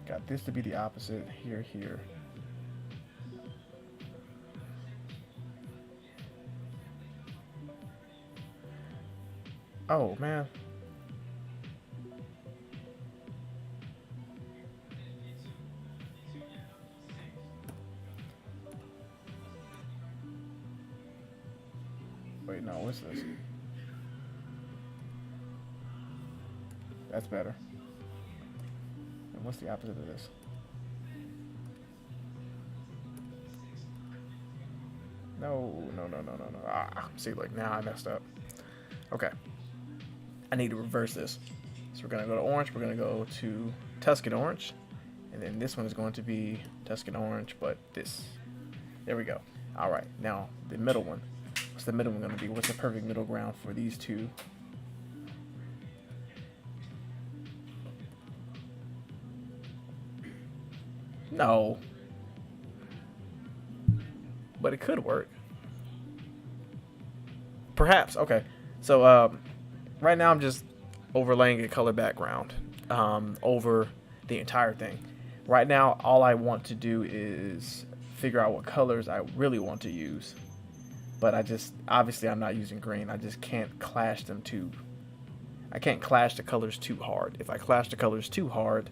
Got this to be the opposite. Here, here. Oh, man. Wait, no, what's this? That's better. And what's the opposite of this? No. Ah, see, like, now I messed up. Okay. I need to reverse this. So we're going to go to orange. We're going to go to Tuscan orange. And then this one is going to be Tuscan orange, but this. There we go. All right. Now, the middle one. What's the middle one going to be? What's the perfect middle ground for these two? No. But it could work. Perhaps. Okay. So, right now I'm just overlaying a color background over the entire thing. Right now, all I want to do is figure out what colors I really want to use. But obviously I'm not using green. I just can't clash them I can't clash the colors too hard. If I clash the colors too hard,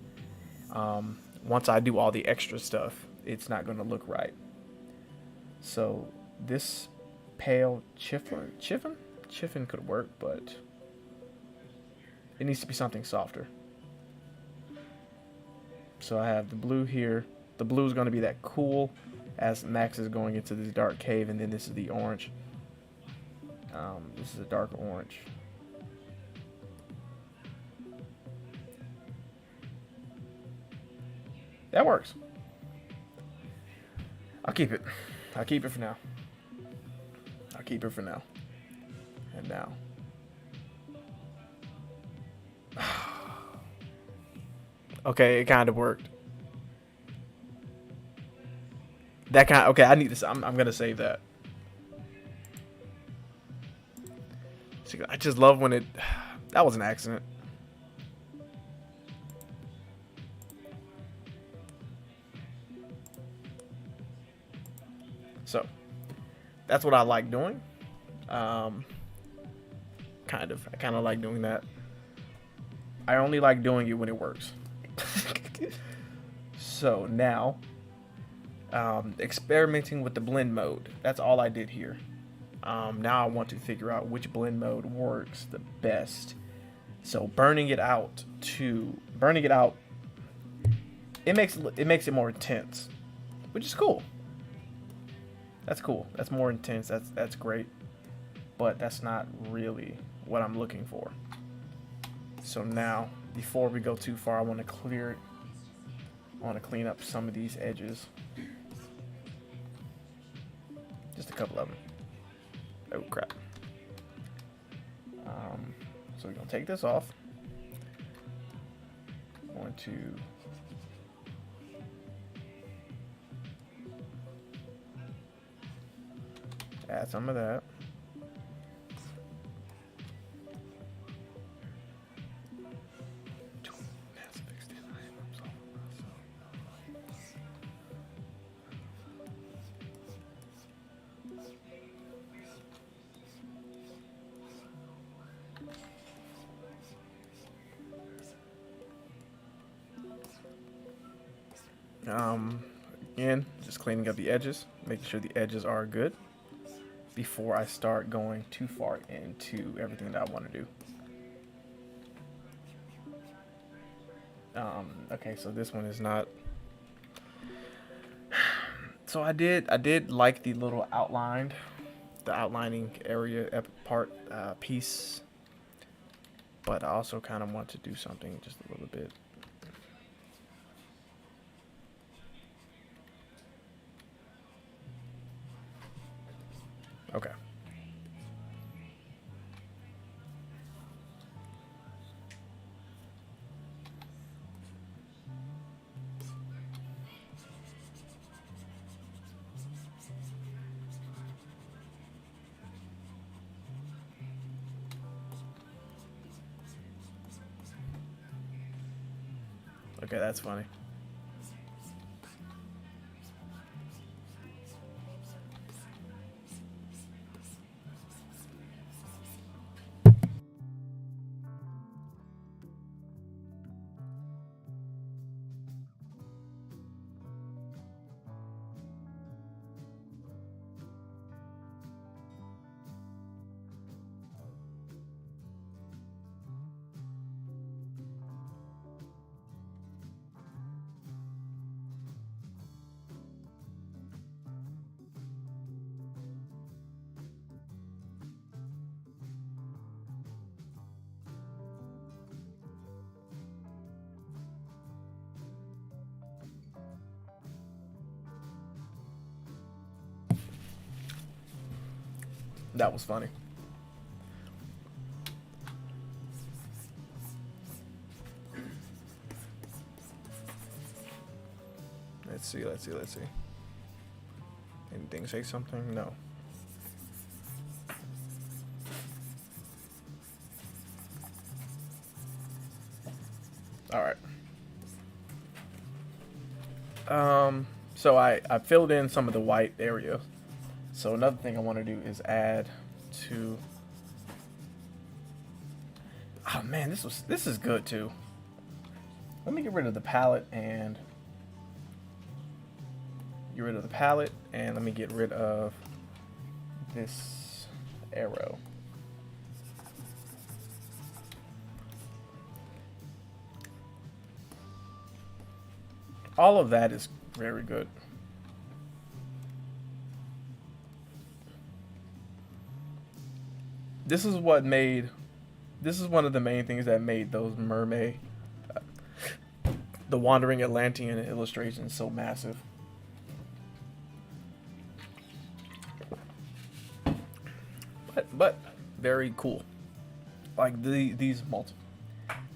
once I do all the extra stuff, it's not going to look right. So this pale chiffon could work, but it needs to be something softer. So I have the blue here. The blue is going to be that cool as Max is going into this dark cave, and then this is the orange. This is a dark orange. That works. keep it. I'll keep it for now. I'll keep it for now. And now. Okay, it kind of worked. That kind. Okay, I need this. I'm gonna save that. See, I just love when it. That was an accident. So, that's what I like doing. Kind of. I kind of like doing that. I only like doing it when it works. So now, experimenting with the blend mode. That's all I did here. Now I want to figure out which blend mode works the best. So burning it out, it makes it more intense, which is cool. That's cool. That's more intense. That's great. But that's not really what I'm looking for. So now, before we go too far, I want to clear it. I want to clean up some of these edges. Just a couple of them. Oh crap. So we're gonna take this off. I'm going to add some of that. Again, just cleaning up the edges, making sure the edges are good before I start going too far into everything that I want to do. Okay, so this one is not. So I did like the little the outlining area part piece, but I also kind of want to do something just a little bit. Okay. Okay, that's funny. That was funny. Let's see. Anything say something? No. All right. So I filled in some of the white area. So another thing I want to do is add to. Oh man, this is good too. Let me get rid of the palette and let me get rid of this arrow. All of that is very good. This is one of the main things that made those mermaid, the Wandering Atlantean illustrations so massive. but very cool. Like these multiple.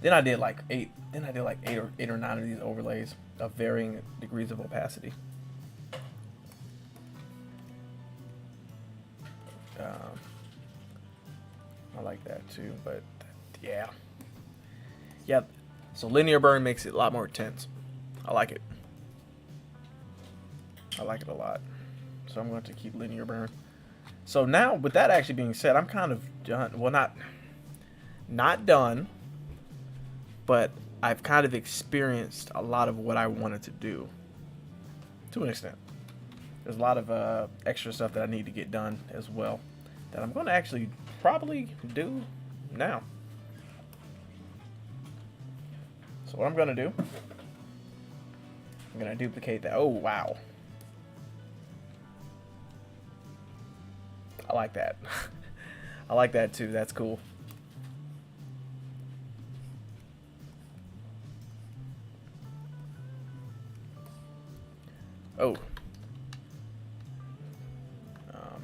Then I did like eight. Then I did like eight or nine of these overlays of varying degrees of opacity. I like that too, but yeah. So linear burn makes it a lot more intense. I like it. I like it a lot. So I'm going to keep linear burn. So now, with that actually being said, I'm kind of done. Well, not done, but I've kind of experienced a lot of what I wanted to do, to an extent. There's a lot of extra stuff that I need to get done as well, that I'm going to actually probably do now. So what I'm going to do, I'm going to duplicate that. Oh, wow. I like that. I like that too. That's cool. Oh.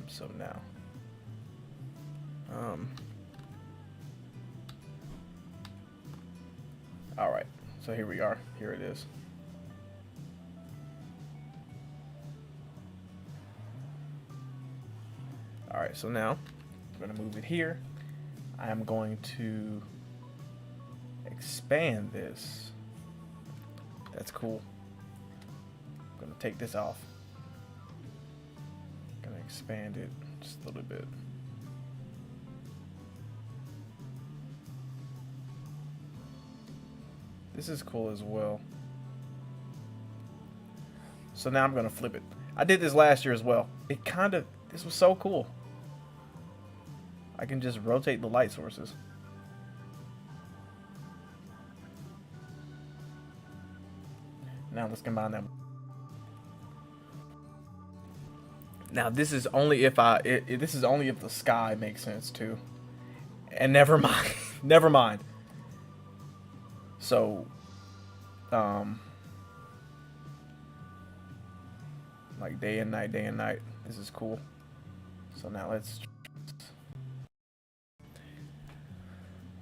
So now. All right. So here we are. Here it is. All right. So now I'm going to move it here. I am going to expand this. That's cool. I'm going to take this off. I'm going to expand it just a little bit. This is cool as well. So now I'm going to flip it. I did this last year as well. This was so cool. I can just rotate the light sources. Now let's combine them. Now this is only if this is only if the sky makes sense too. And never mind. Never mind. So like day and night. This is cool. So now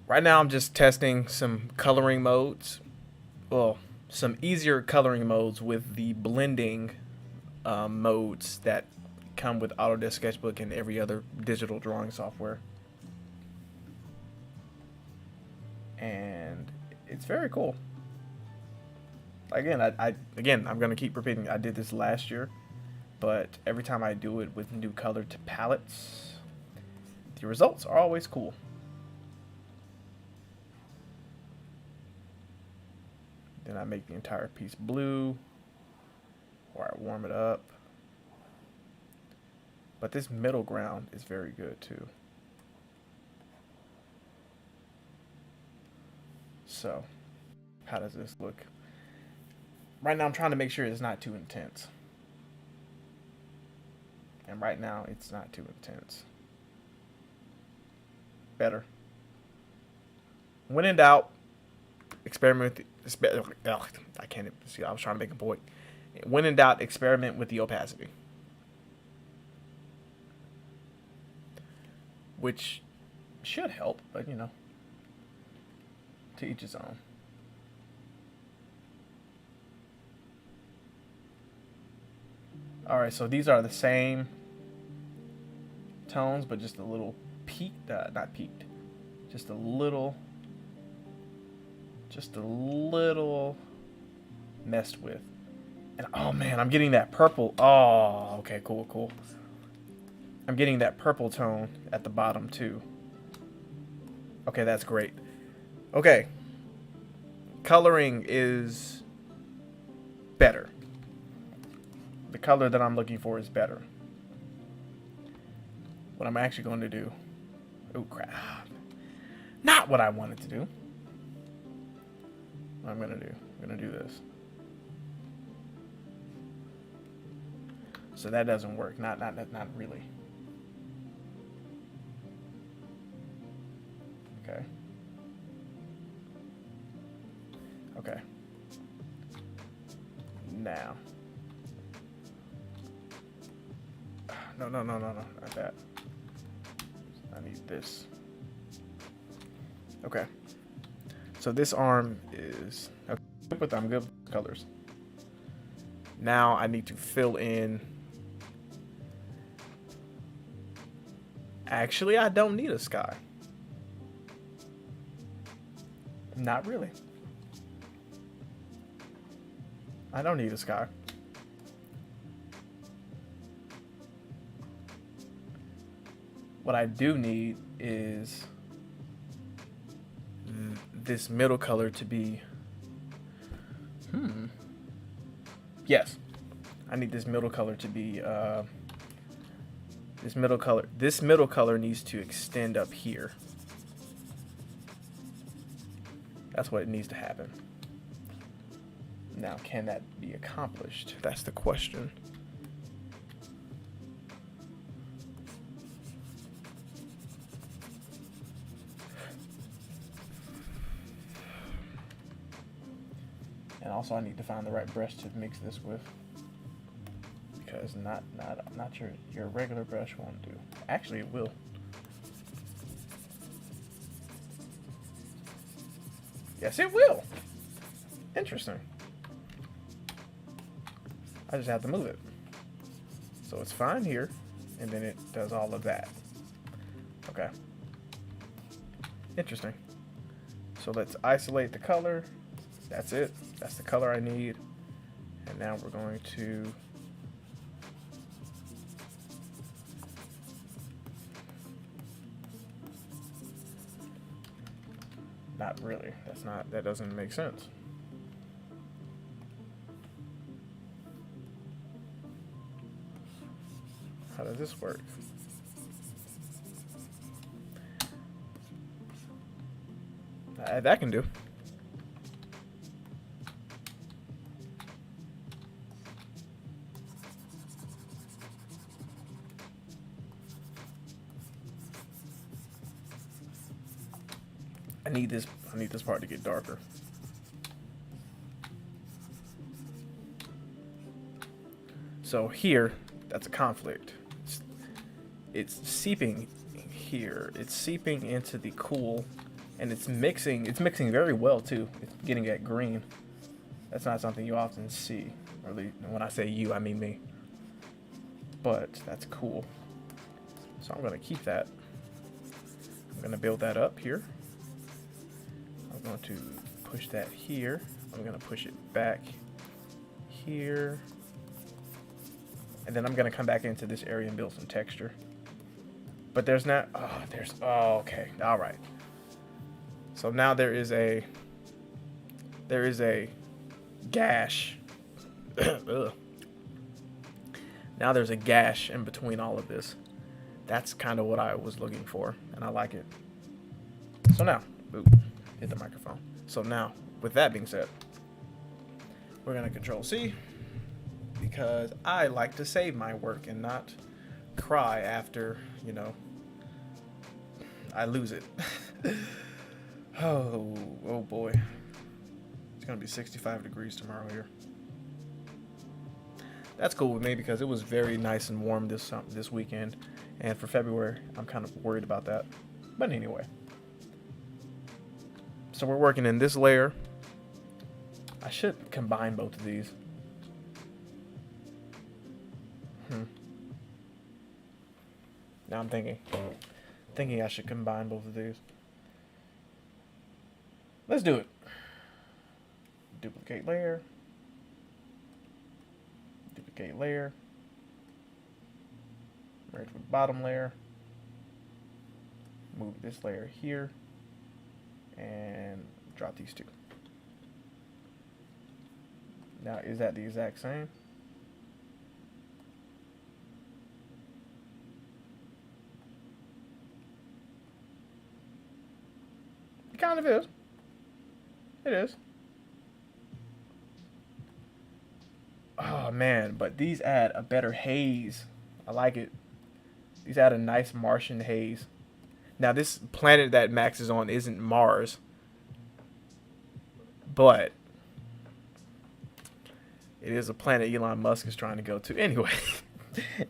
right now I'm just testing some coloring modes. Well, some easier coloring modes with the blending modes that come with Autodesk Sketchbook and every other digital drawing software. And it's very cool. Again, I'm gonna keep repeating. I did this last year, but every time I do it with new color palettes, the results are always cool. Then I make the entire piece blue, or I warm it up. But this middle ground is very good too. So, how does this look? Right now I'm trying to make sure it's not too intense. And right now it's not too intense. Better. When in doubt, experiment with the, I can't see. I was trying to make a point. When in doubt, experiment with the opacity. Which should help, but you know, to each his own. Alright, so these are the same tones, but just a little peaked, not peaked, just a little messed with. And oh man, I'm getting that purple. Oh, okay, cool. I'm getting that purple tone at the bottom too. Okay, that's great. Okay. Coloring is better. The color that I'm looking for is better. What I'm actually going to do. Oh crap. Not what I wanted to do. What I'm going to do. I'm going to do this. So that doesn't work. Not really. Okay. Okay. Now. No, not that. I need this. Okay. So this arm is okay, but I'm good with colors. Now I need to fill in. Actually, I don't need a sky. Not really. I don't need a sky. What I do need is this middle color to be. Yes. I need this middle color to be. This middle color needs to extend up here. That's what it needs to happen. Now, can that be accomplished? That's the question. And also, I need to find the right brush to mix this with, because not your regular brush won't do. Actually, it will. Yes, it will. Interesting. I just have to move it. So it's fine here, and then it does all of that. Okay. Interesting. So let's isolate the color. That's it. That's the color I need. And now we're going to not really. That doesn't make sense. How does this work? That can do. I need this part to get darker. So here, that's a conflict. It's seeping here. It's seeping into the cool, and it's mixing very well too. It's getting that green. That's not something you often see. Or at least when I say you, I mean me. But that's cool. So I'm gonna keep that. I'm gonna build that up here. I'm going to push that here. I'm going to push it back here. And then I'm going to come back into this area and build some texture. But there's not, okay. All right. So now there is a gash. Now there's a gash in between all of this. That's kind of what I was looking for, and I like it. So now, hit the microphone. So now, with that being said, we're gonna Control C, because I like to save my work and not cry after, I lose it. oh boy. It's gonna be 65 degrees tomorrow here. That's cool with me because it was very nice and warm this weekend, and for February, I'm kind of worried about that. But anyway. So we're working in this layer. I should combine both of these. Now I'm thinking I should combine both of these. Let's do it. Duplicate layer. Duplicate layer. Merge with bottom layer. Move this layer here. And drop these two. Now, is that the exact same? It kind of is. It is. Oh man, but these add a better haze. I like it. These add a nice Martian haze. Now, this planet that Max is on isn't Mars, but it is a planet Elon Musk is trying to go to.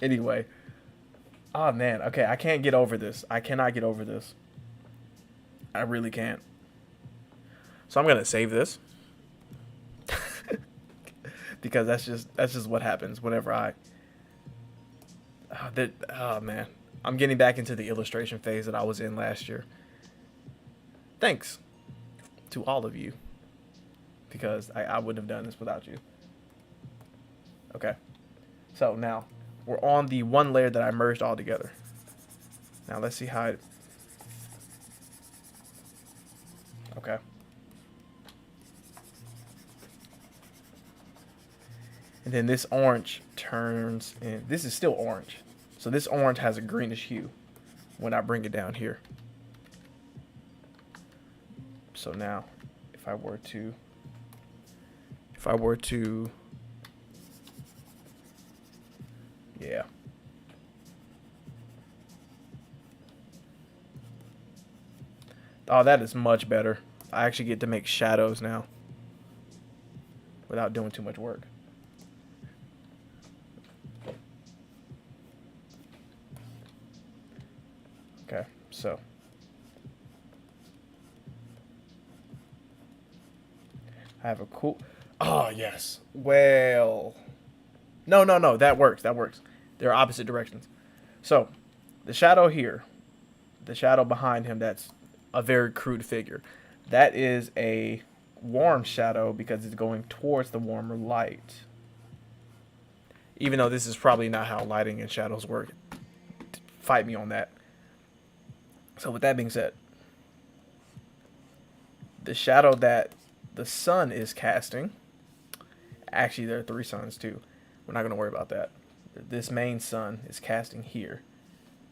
Anyway, Oh man, okay, I can't get over this. I cannot get over this. I really can't. So I'm gonna save this because that's just what happens whenever I. Oh man, I'm getting back into the illustration phase that I was in last year. Thanks to all of you because I wouldn't have done this without you. Okay, so now we're on the one layer that I merged all together. Now let's see how it. Okay. And then this orange turns, and this is still orange. So this orange has a greenish hue when I bring it down here. So now, if I were to, yeah. Oh, that is much better. I actually get to make shadows now without doing too much work. Okay, so I have a cool. Oh yes. Well, no. That works. That works. They're opposite directions. So the shadow here, the shadow behind him. That's a very crude figure. That is a warm shadow because it's going towards the warmer light. Even though this is probably not how lighting and shadows work. Fight me on that. So with that being said, the shadow that the sun is casting, actually there are 3 suns too. We're not going to worry about that. This main sun is casting here.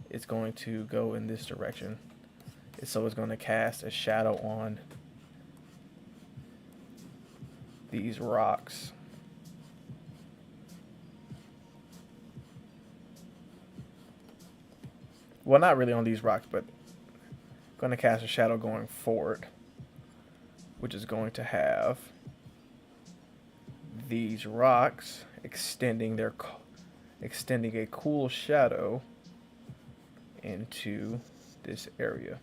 It's going to go in this direction. So it's going to cast a shadow on these rocks. Well, not really on these rocks, but going to cast a shadow going forward, which is going to have these rocks extending a cool shadow into this area.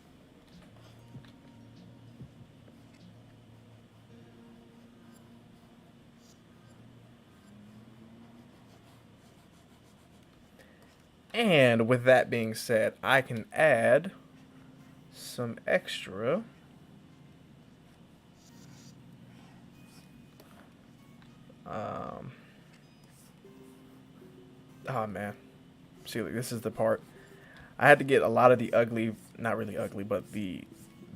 And with that being said, I can add some extra oh man, see, like, this is the part I had to get a lot of the ugly, not really ugly, but the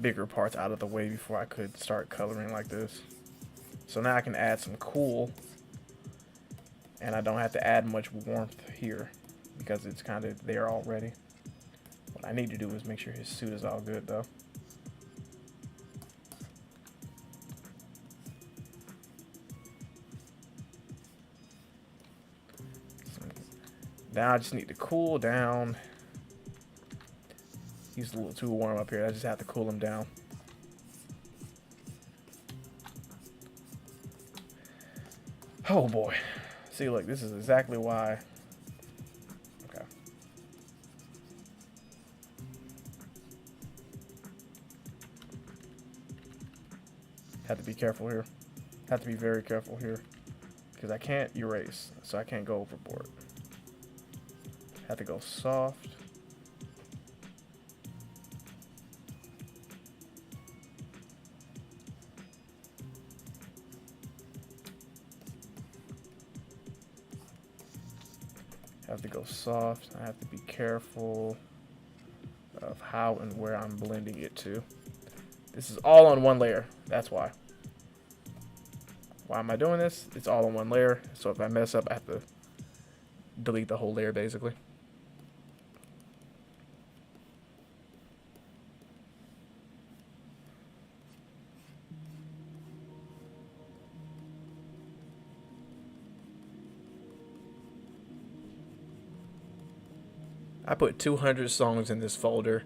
bigger parts out of the way before I could start coloring like this. So now I can add some cool, and I don't have to add much warmth here because it's kind of there already. What I need to do is make sure his suit is all good though. Now I just need to cool down. He's a little too warm up here. I just have to cool him down. Oh boy. See, look, this is exactly why. Okay. Have to be careful here. Have to be very careful here. Because I can't erase, so I can't go overboard. Have to go soft. Have to go soft. I have to be careful of how and where I'm blending it to. This is all on one layer. That's why. Why am I doing this? It's all on one layer. So if I mess up, I have to delete the whole layer basically. I put 200 songs in this folder,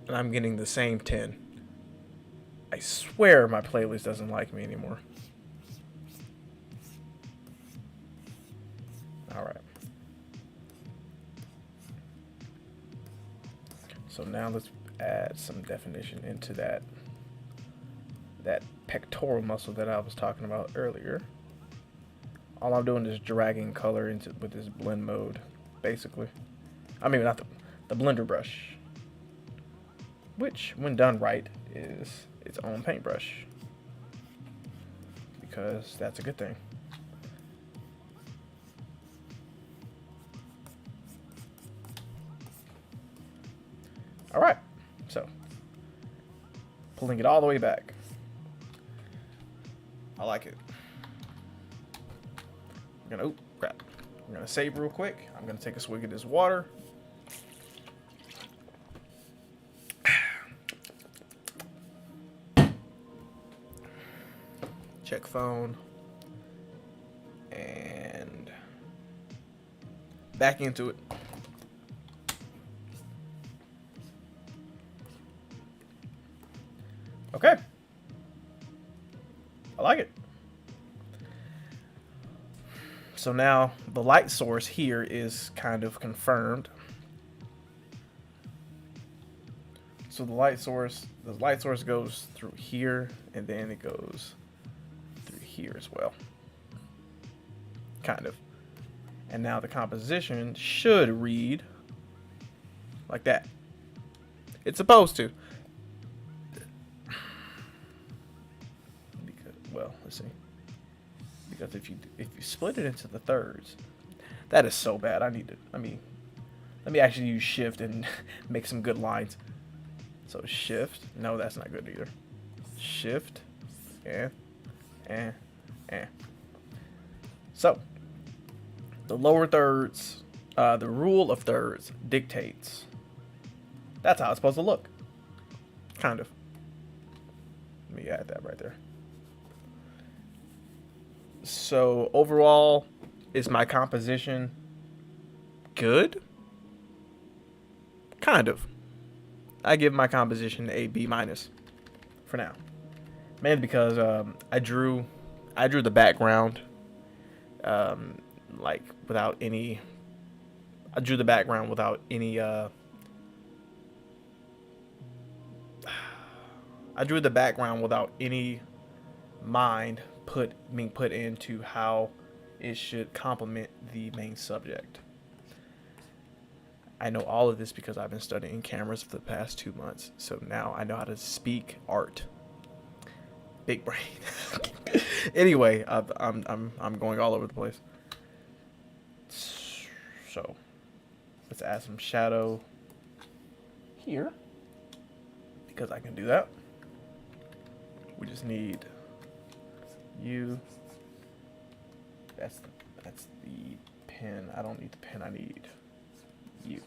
and I'm getting the same 10. I swear my playlist doesn't like me anymore. Alright. So now let's add some definition into that pectoral muscle that I was talking about earlier. All I'm doing is dragging color into with this blend mode, basically. I mean, not the blender brush, which, when done right, is its own paintbrush, because that's a good thing. All right, so pulling it all the way back. I like it. I'm gonna, oh crap. I'm gonna save real quick. I'm gonna take a swig of this water. Check phone. And back into it. Okay. I like it. So now the light source here is kind of confirmed. So the light source goes through here, and then it goes through here as well. Kind of. And now the composition should read like that. It's supposed to. Because, well, let's see. Because if you split it into the thirds, that is so bad. Let me actually use shift and make some good lines. So shift, no, that's not good either. Shift, and. So the lower thirds, the rule of thirds dictates. That's how it's supposed to look. Kind of. Let me add that right there. So overall, is my composition good? Kind of. I give my composition a B- for now. Mainly because I drew the background like without any. I drew the background without any. I drew the background without any mind being put into how it should complement the main subject. I know all of this because I've been studying cameras for the past 2 months, so now I know how to speak art. Big brain. Anyway, I'm going all over the place. So let's add some shadow here because I can do that. We just need you. That's the pen. I don't need the pen. I need you.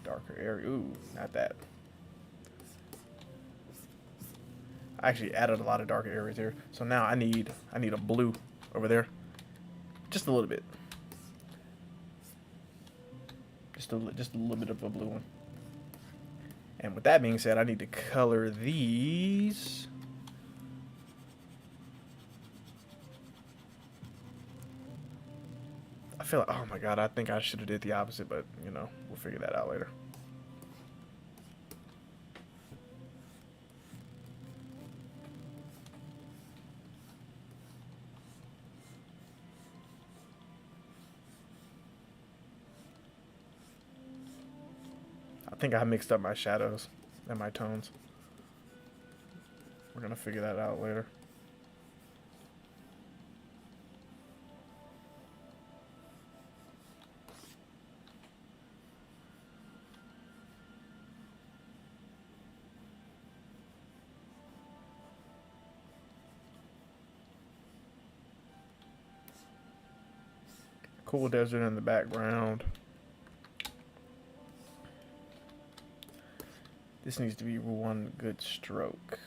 Darker area. Ooh, not that. I actually added a lot of darker areas here. So now I need a blue over there. Just a little bit. Just a little bit of a blue one. And with that being said, I need to color these. I feel like, oh my god, I think I should have did the opposite, but you know, we'll figure that out later. I think I mixed up my shadows and my tones. We're gonna figure that out later. Cool desert in the background. This needs to be one good stroke.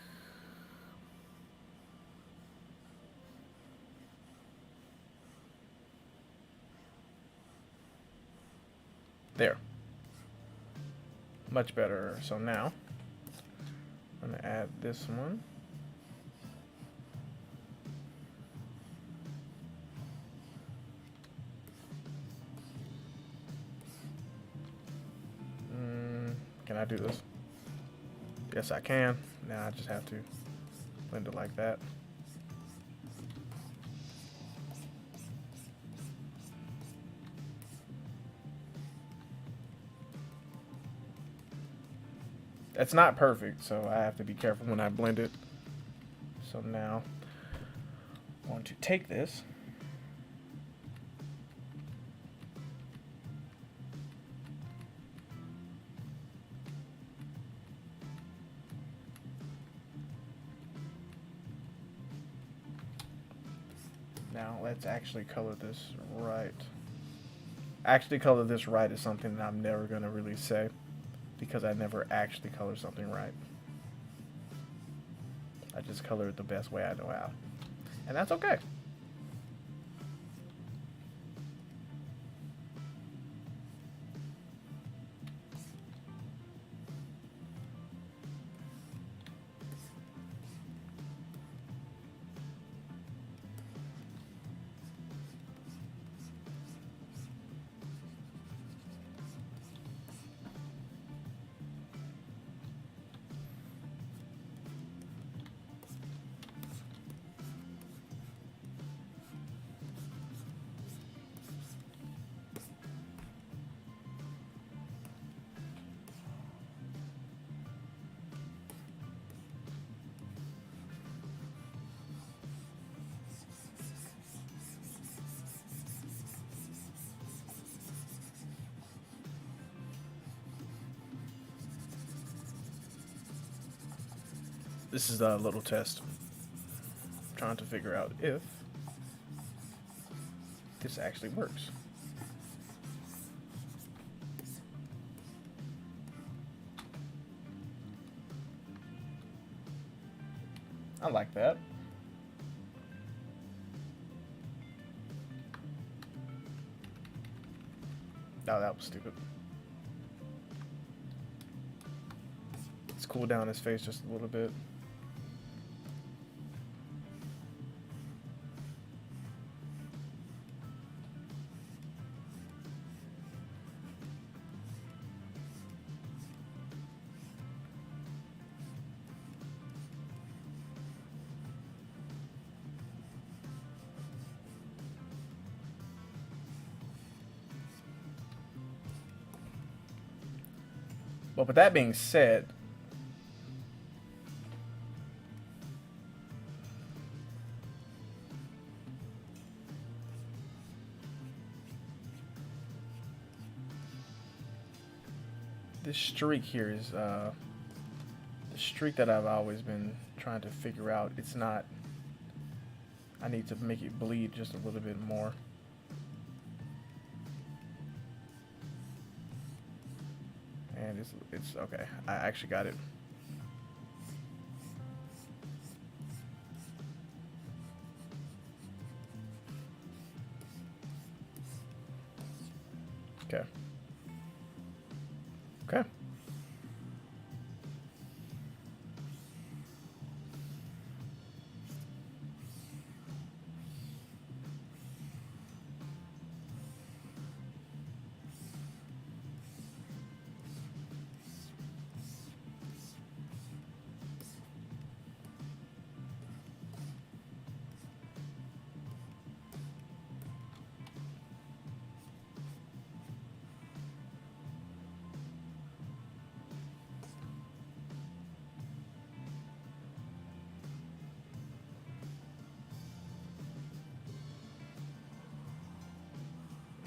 There. Much better. So now I'm gonna add this one. Can I do this? Yes, I can. Now I just have to blend it like that. It's not perfect, so I have to be careful when I blend it. So now I'm going to take this. Now let's actually color this right. Actually color this right is something that I'm never going to really say because I never actually color something right. I just color it the best way I know how. And that's okay. This is a little test. I'm trying to figure out if this actually works. I like that. Oh, that was stupid. Let's cool down his face just a little bit. But with that being said, this streak here is the streak that I've always been trying to figure out. It's not. I need to make it bleed just a little bit more. And it's okay. I actually got it. Okay. Okay.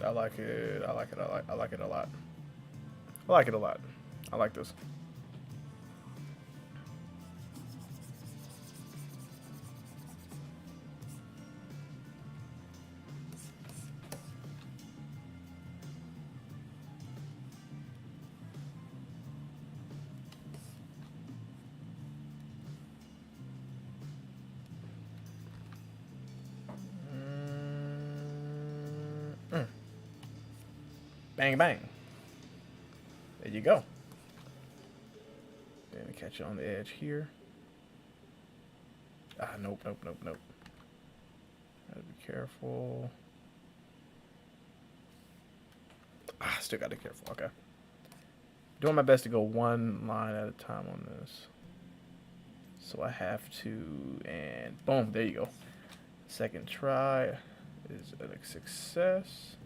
I like it. I like it. I like it a lot. I like it a lot. I like this. Bang, bang. There you go. Then catch it on the edge here. Ah, nope. Gotta be careful. Ah, still gotta be careful. Okay. Doing my best to go one line at a time on this. So I have to, and boom, there you go. Second try is a success.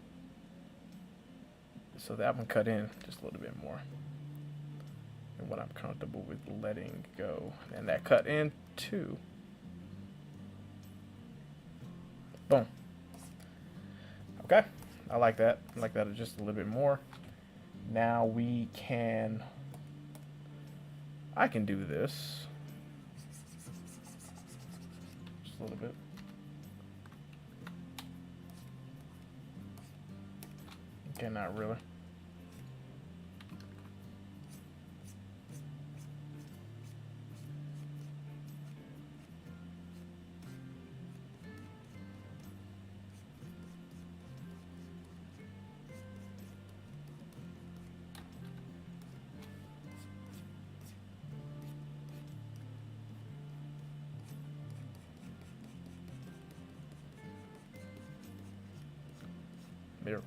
So that one cut in just a little bit more than what I'm comfortable with letting go. And that cut in too. Boom. Okay, I like that. I like that just a little bit more. Now I can do this. Just a little bit. Okay, not really. There.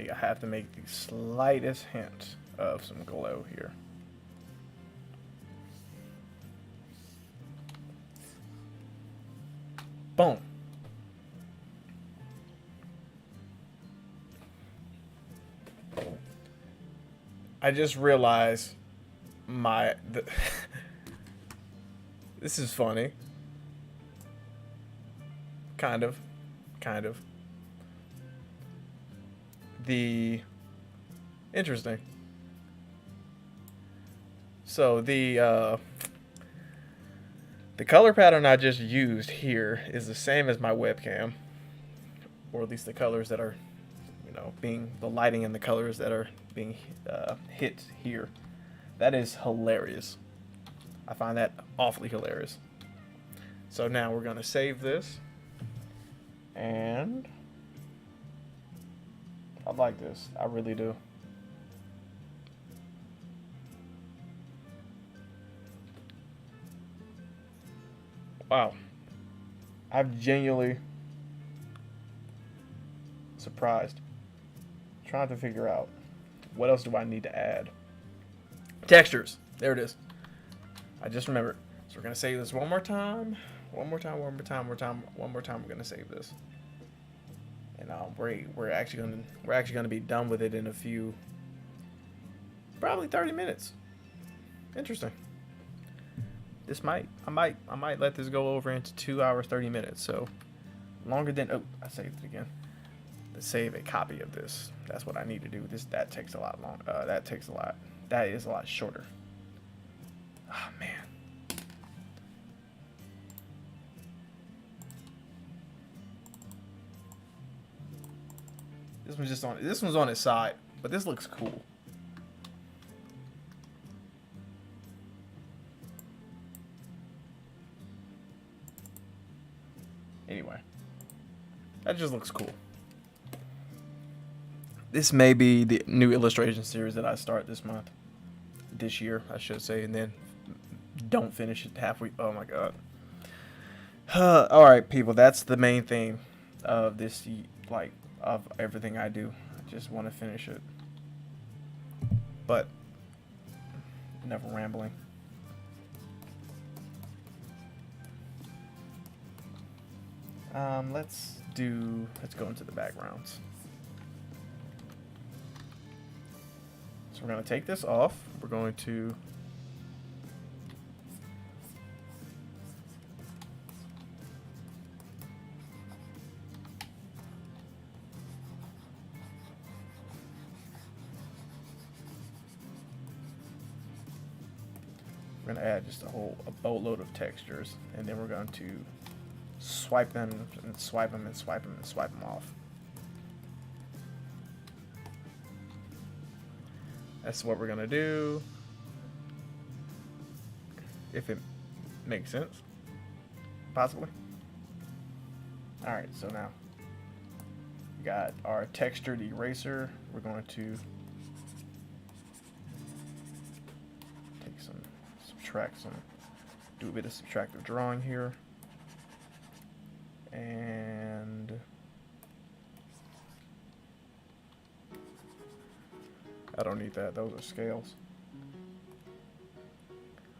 I have to make the slightest hint of some glow here. Boom. I just realized this is funny. Kind of. Interesting. So the color pattern I just used here is the same as my webcam, or at least the colors that are, being the lighting and the colors that are being hit here. That is hilarious. I find that awfully hilarious. So now we're gonna save this, and I like this. I really do. Wow. I'm genuinely surprised. Trying to figure out what else do I need to add. Textures. There it is. I just remembered. So we're gonna save this one more time. We're gonna save this. And we're actually gonna be done with it in a few, probably 30 minutes. Interesting. I might let this go over into 2 hours 30 minutes. So longer than I saved it again. To save a copy of this, that's what I need to do. That takes a lot long. That is a lot shorter. Oh man. This one's on its side, but this looks cool. Anyway, that just looks cool. This may be the new illustration series that I start this year, I should say, and then don't finish it halfway. Oh my god. All right, people, that's the main theme of this, of everything I do. I just want to finish it, but never rambling. Let's go into the backgrounds. So we're going to take this off. We're going to add just a boatload of textures, and then we're going to swipe them and swipe them and swipe them and swipe them off. That's what we're gonna do. if it makes sense. Possibly. Alright, so now we got our textured eraser. We're going to take some, subtract some, do a bit of subtractive drawing here. And I don't need that. Those are scales.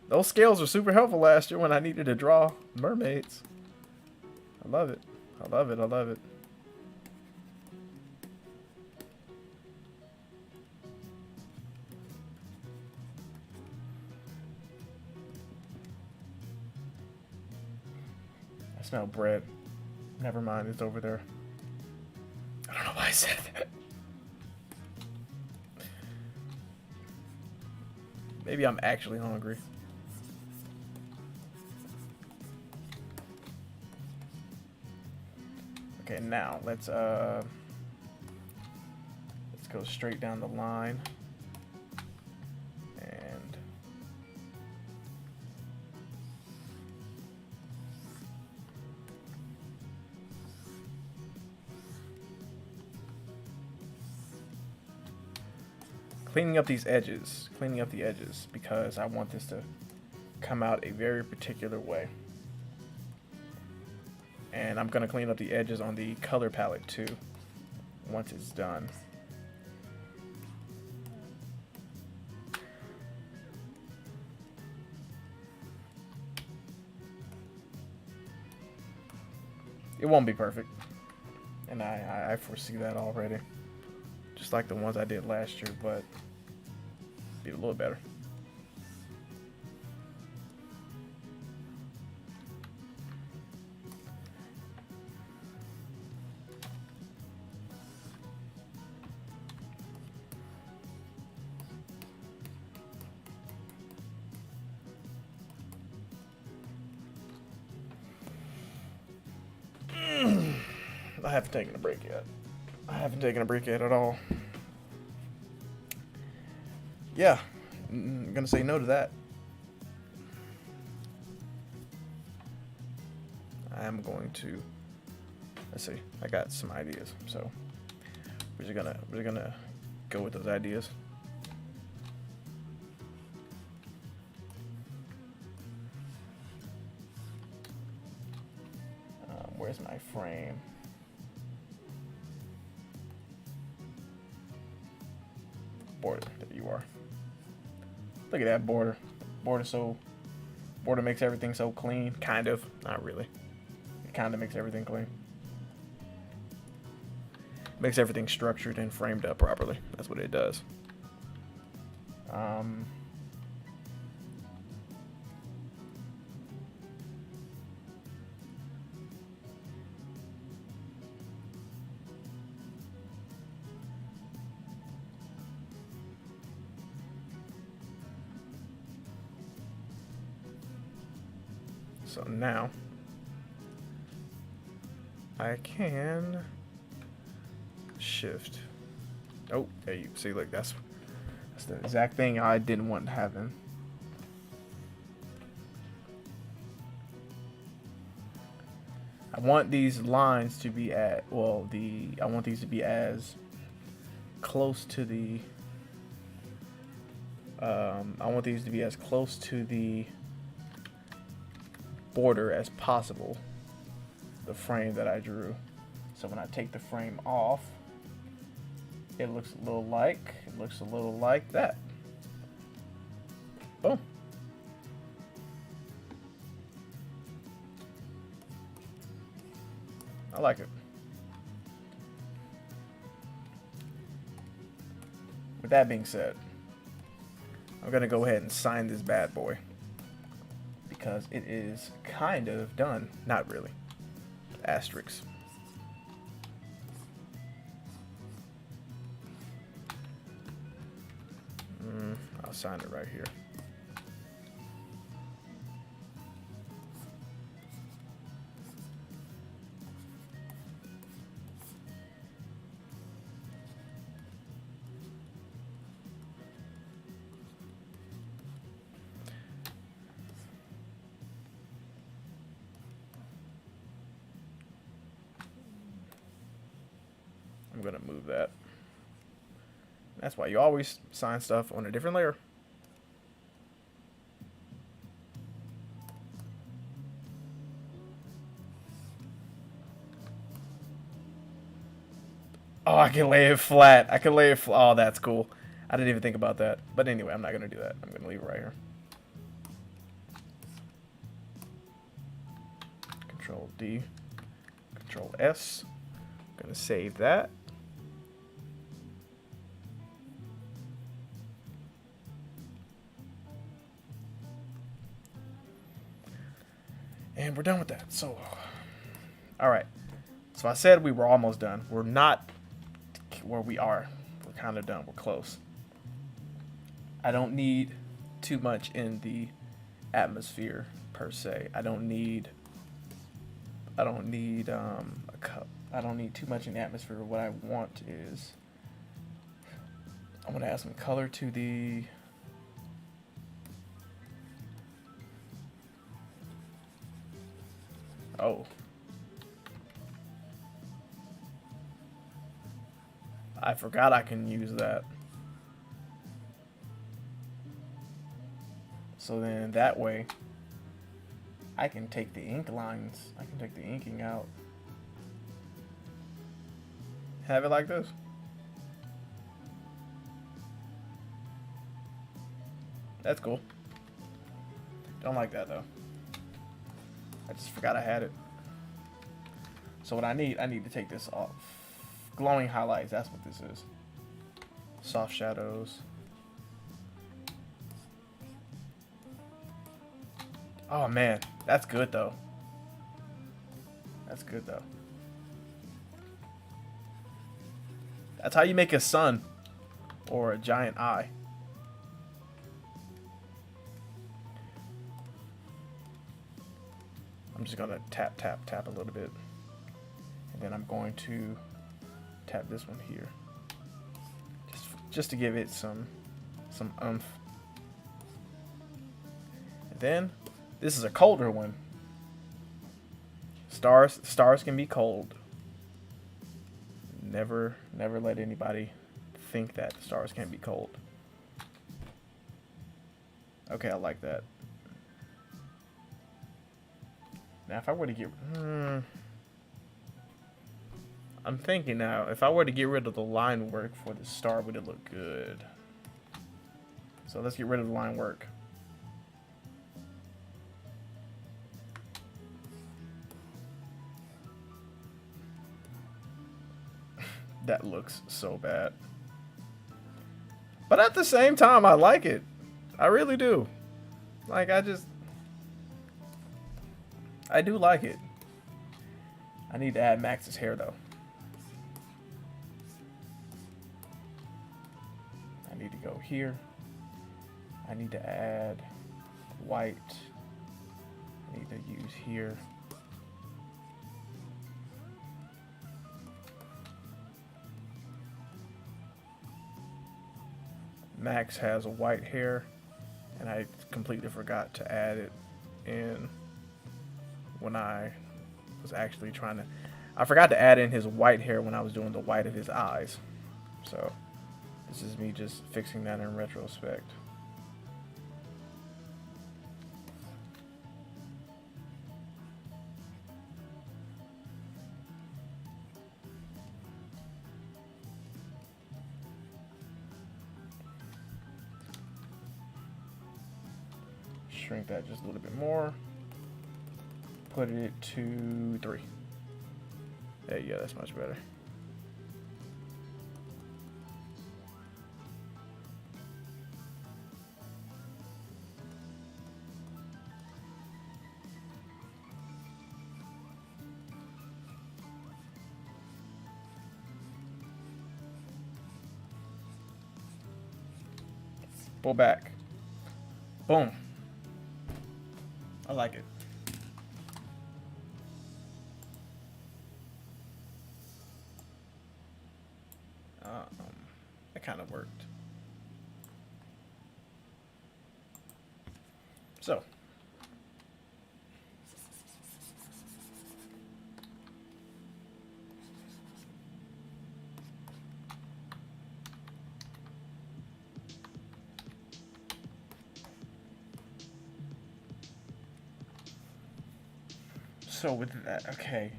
Those scales were super helpful last year when I needed to draw mermaids. I love it. I love it. I love it. I smell bread. Never mind, it's over there. I don't know why I said that. Maybe I'm actually hungry. Okay, now let's go straight down the line. And cleaning up these edges, cleaning up the edges, because I want this to come out a very particular way. And I'm gonna clean up the edges on the color palette too, once it's done. It won't be perfect, and I foresee that already. Just like the ones I did last year, but be a little better. I haven't taken a break yet. I haven't taken a break yet at all. Yeah, I'm gonna say no to that. I'm going to, let's see, I got some ideas, so we're just gonna go with those ideas. Where's my frame? Border, there you are. Look at that border. Border makes everything so clean. Kind of, not really. It kind of makes everything clean. Makes everything structured and framed up properly. That's what it does. So now I can shift. Oh, there you see, look, that's the exact thing I didn't want to happen. I want these lines to be at, well, I want these to be as close to the border as possible, the frame that I drew. So when I take the frame off, it looks a little like that. Boom. I like it. With that being said, I'm gonna go ahead and sign this bad boy, because it is kind of done. Not really. Asterisk. I'll sign it right here. I'm gonna move that. That's why you always sign stuff on a different layer. Oh, I can lay it flat. I can lay it flat. Oh, that's cool. I didn't even think about that. But anyway, I'm not going to do that. I'm going to leave it right here. Control D. Control S. I'm going to save that. And we're done with that. So, all right. So I said we were almost done. We're not where we are. We're kind of done. We're close. I don't need too much in the atmosphere per se. I don't need a cup. I don't need too much in the atmosphere. What I want is I want to add some color to the I forgot I can use that. So then that way I can take the ink lines, I can take the inking out. Have it like this. That's cool. Don't like that though. I just forgot I had it. So what I need to take this off. Glowing highlights, that's what this is. Soft shadows. Oh man, that's good though. That's good though. That's how you make a sun or a giant eye. I'm just gonna tap a little bit, and then I'm going to tap this one here, just to give it some oomph. And then this is a colder one. Stars can be cold. Never let anybody think that the stars can't be cold. Okay, I like that. Now if I were to get I'm thinking now, if I were to get rid of the line work for the star, would it look good? So let's get rid of the line work. That looks so bad. But at the same time, I like it. I really do. Like, I do like it. I need to add Max's hair though. I need to go here. I need to add white. I need to use here. Max has a white hair, and I completely forgot to add it in when I was actually trying to. I forgot to add in his white hair when I was doing the white of his eyes. So this is me just fixing that in retrospect. Shrink that just a little bit more. Put it to 3. There you go, that's much better. Pull back. Boom. I like it. It kind of worked. So, So with that, okay,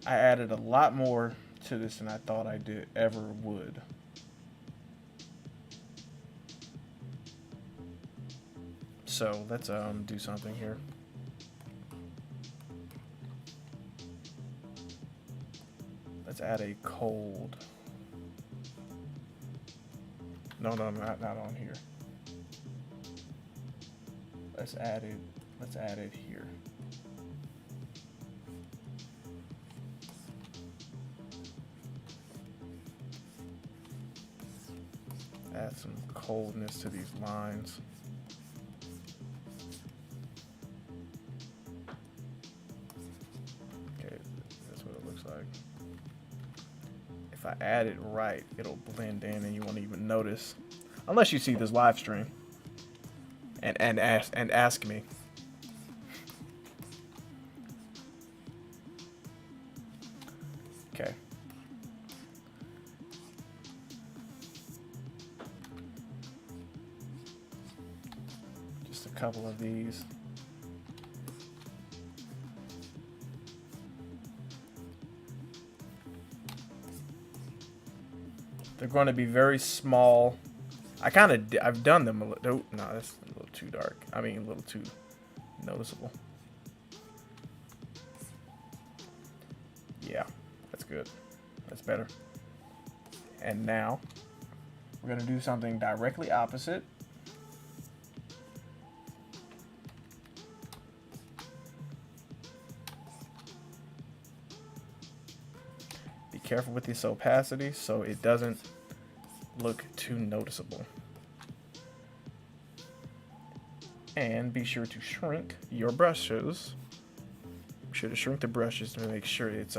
I added a lot more to this than I thought I did ever would. So let's do something here. Let's add a cold. No, not on here. Let's add it here. Add some coldness to these lines. Okay, that's what it looks like. If I add it right, it'll blend in and you won't even notice. Unless you see this live stream and ask me. Okay. Just a couple of these. They're going to be very small. I've done them a little. No, that's a little too dark. I mean, a little too noticeable. Yeah, that's good. That's better. And now we're going to do something directly opposite. Be careful with this opacity so it doesn't look too noticeable. And be sure to shrink your brushes. Be sure to shrink the brushes to make sure it's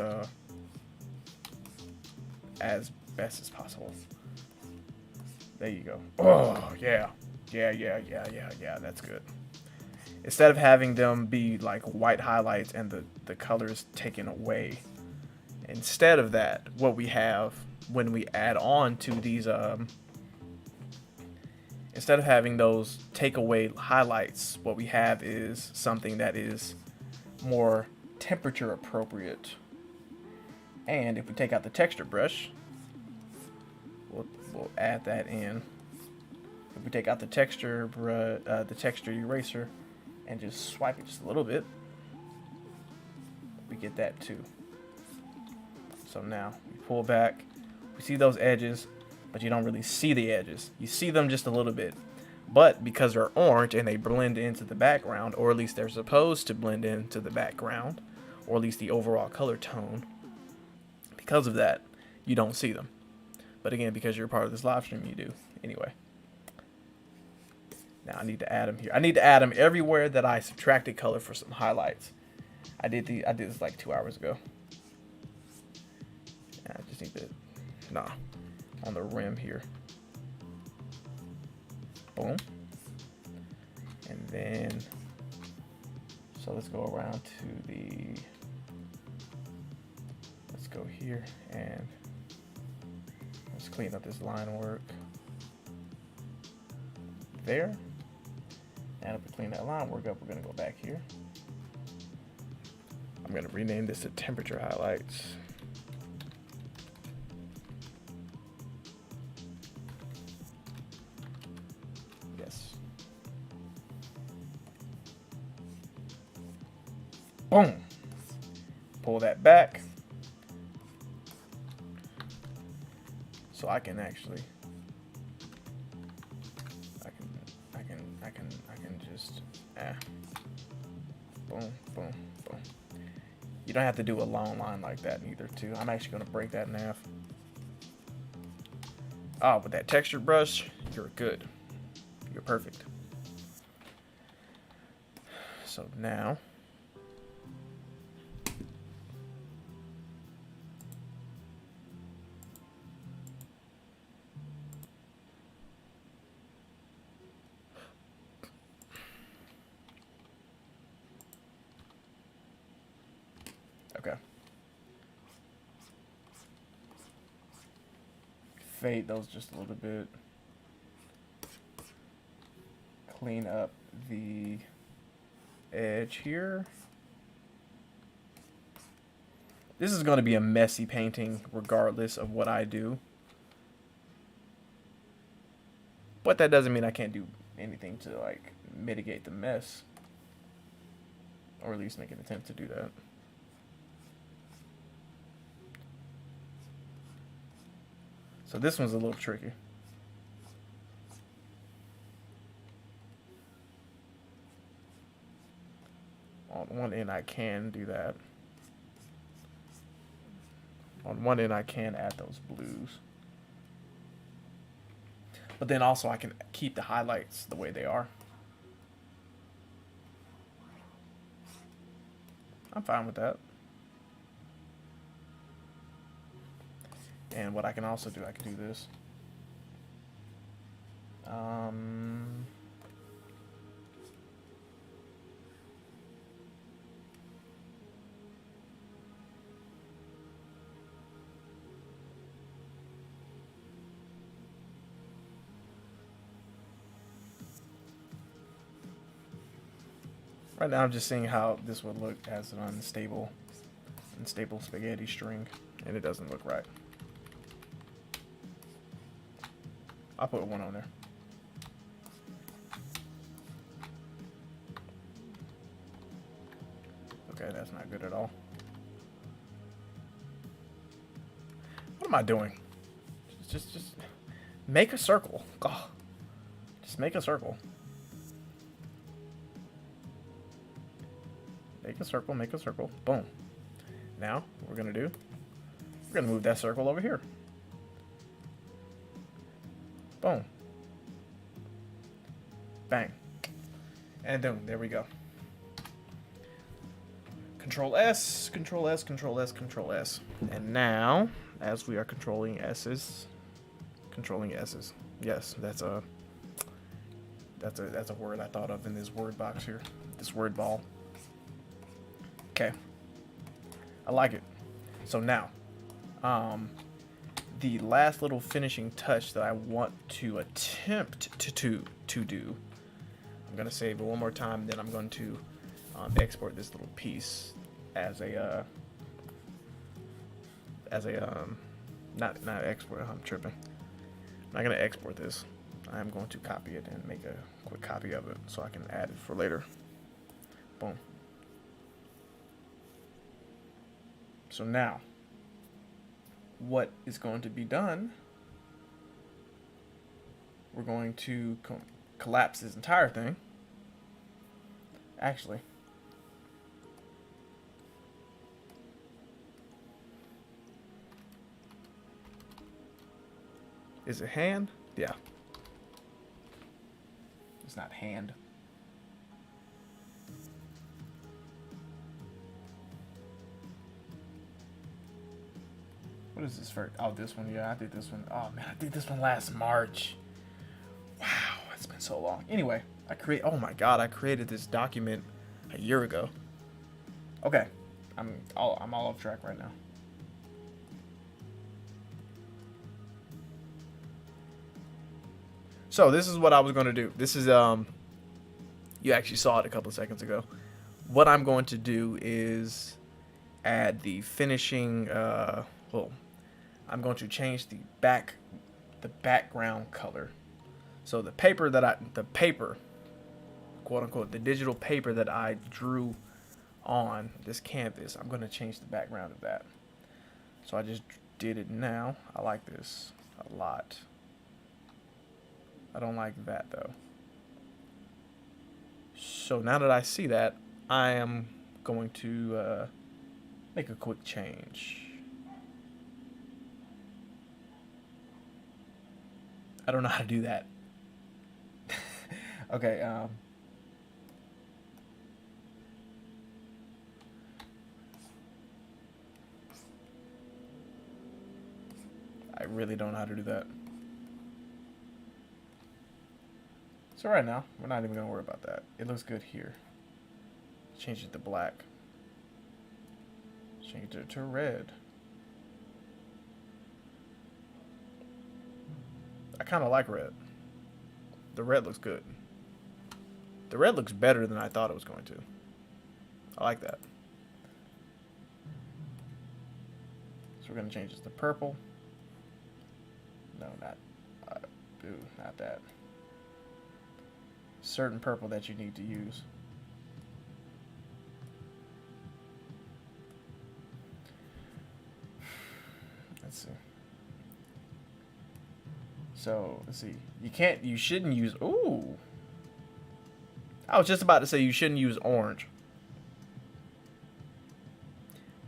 as best as possible. There you go. Oh, yeah. Yeah, that's good. Instead of having them be like white highlights and the colors taken away, instead of that, what we have when we add on to these, instead of having those takeaway highlights, what we have is something that is more temperature appropriate. And if we take out the texture brush, we'll add that in. If we take out the texture eraser and just swipe it just a little bit, we get that too. So now we pull back, we see those edges, but you don't really see the edges. You see them just a little bit. But because they're orange and they blend into the background, or at least they're supposed to blend into the background, or at least the overall color tone, because of that, you don't see them. But again, because you're part of this live stream, you do. Anyway. Now I need to add them here. I need to add them everywhere that I subtracted color for some highlights. I did this like 2 hours ago. I just need to, on the rim here. Boom. And then, so let's go around to let's go here and let's clean up this line work. There. And if we clean that line work up, we're gonna go back here. I'm gonna rename this to temperature highlights. Yes. Boom. Pull that back. So I can actually I can just boom, boom, boom. You don't have to do a long line like that either too. I'm actually gonna break that in half. Oh, with that texture brush, you're good. You're perfect. So now okay. Fade those just a little bit. Clean up the edge here. This is going to be a messy painting regardless of what I do. But that doesn't mean I can't do anything to like mitigate the mess. Or at least make an attempt to do that. So this one's a little tricky. On one end I can do that. On one end I can add those blues. But then also I can keep the highlights the way they are. I'm fine with that. And what I can also do, I can do this. Right now I'm just seeing how this would look as an unstable spaghetti string, and it doesn't look right. I'll put one on there. Okay, that's not good at all. What am I doing? Just make a circle. Oh, just make a circle. Make a circle, make a circle. Boom. Now, what we're gonna do, we're gonna move that circle over here. Boom. Bang. And boom, there we go. Control S, Control S, Control S, Control S. And now, as we are controlling S's. Yes, that's a word I thought of in this word box here. This word ball. Okay. I like it. So now, the last little finishing touch that I want to attempt to do, I'm gonna save it one more time. Then I'm going to export this little piece as a not export. I'm tripping. I'm not gonna export this. I'm going to copy it and make a quick copy of it so I can add it for later. Boom. So now, what is going to be done, we're going to collapse this entire thing. Actually, is it hand? Yeah. It's not hand. What is this for? Oh, this one. Yeah, I did this one. Oh man, I did this one last March. Wow, it's been so long. Anyway, oh my god, I created this document a year ago. Okay, I'm all off track right now. So this is what I was going to do. This is you actually saw it a couple of seconds ago. What I'm going to do is add the finishing well, I'm going to change the background color. So the paper, quote unquote, the digital paper that I drew on this canvas, I'm going to change the background of that. So I just did it now. I like this a lot. I don't like that though. So now that I see that, I am going to make a quick change. I don't know how to do that. Okay, I really don't know how to do that. So right now, we're not even going to worry about that. It looks good here. Change it to black. Change it to red. I kind of like red. The red looks good. The red looks better than I thought it was going to. I like that. we're gonna change this to purple. No, not, not that. Certain purple that you need to use. Let's see. So let's see. You shouldn't use. Ooh. I was just about to say you shouldn't use orange.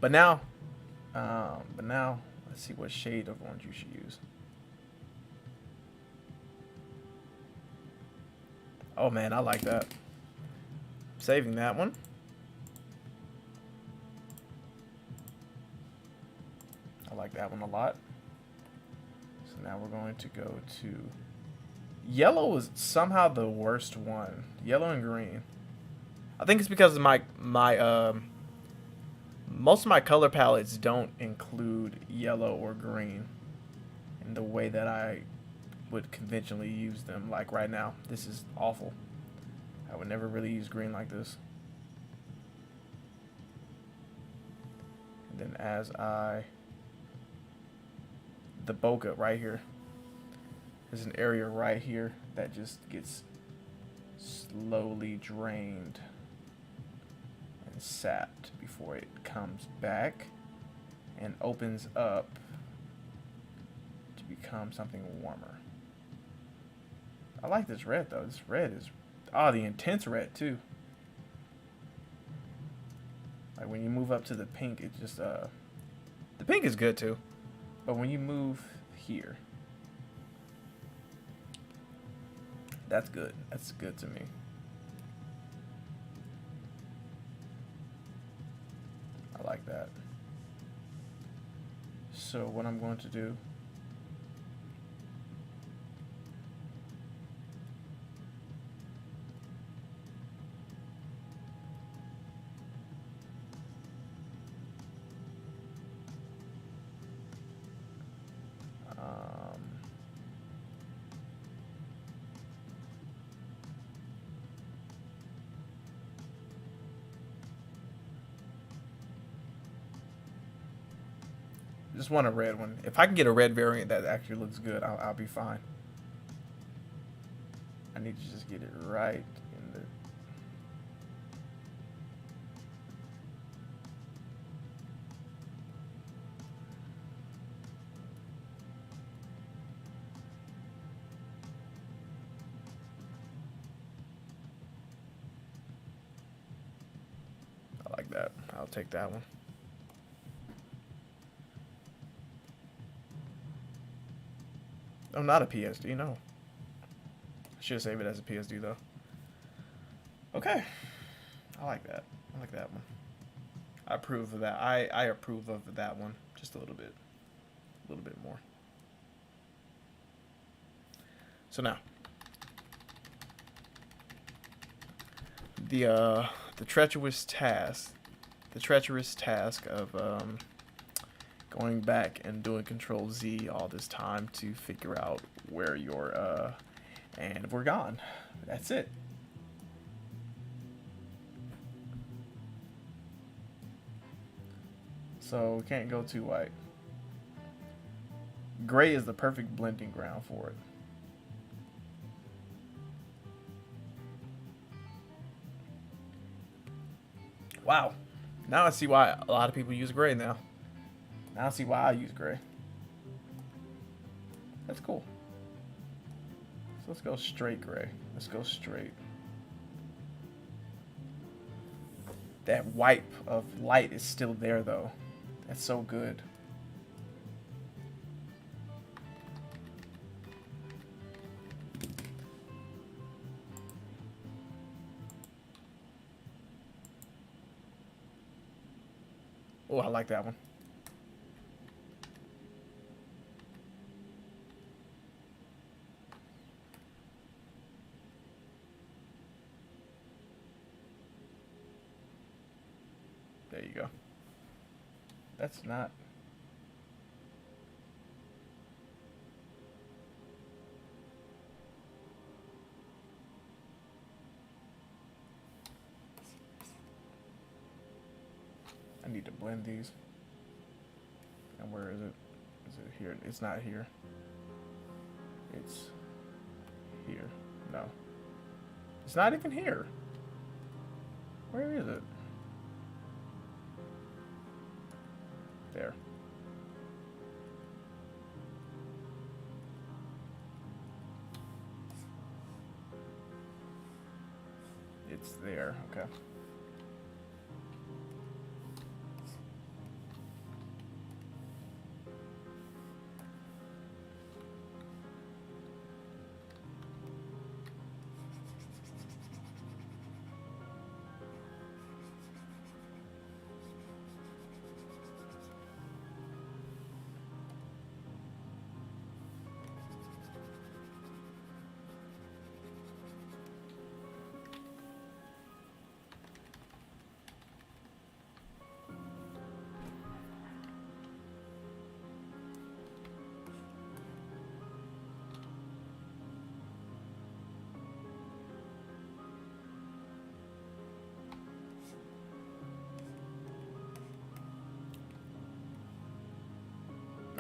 But now, let's see what shade of orange you should use. Oh man, I like that. Saving that one. I like that one a lot. So now we're going to go to yellow is somehow the worst one. Yellow and green. I think it's because of my most of my color palettes don't include yellow or green in the way that I would conventionally use them. Like right now, this is awful. I would never really use green like this. And then as the bokeh right here, there's an area right here that just gets slowly drained and sapped before it comes back and opens up to become something warmer. I like this red though. This red is, the intense red too. Like when you move up to the pink, it just, the pink is good too. But when you move here, that's good. That's good to me. I like that. So what I'm going to do, just want a red one. If I can get a red variant that actually looks good, I'll be fine. I need to just get it right in the. I like that. I'll take that one. Oh, not a PSD, no. I should save it as a PSD though. Okay. I like that. I like that one. I approve of that. I approve of that one just a little bit. A little bit more. So now the treacherous task of going back and doing Control Z all this time to figure out where you're and we're gone. That's it. So we can't go too white. Gray is the perfect blending ground for it. Wow. Now I see why a lot of people use gray now. Now I see why I use gray. That's cool. So let's go straight gray. Let's go straight. That wipe of light is still there though. That's so good. Oh, I like that one. There you go. That's not. I need to blend these. And where is it? Is it here? It's not here. It's here. No. It's not even here. Where is it? There. It's there. Okay.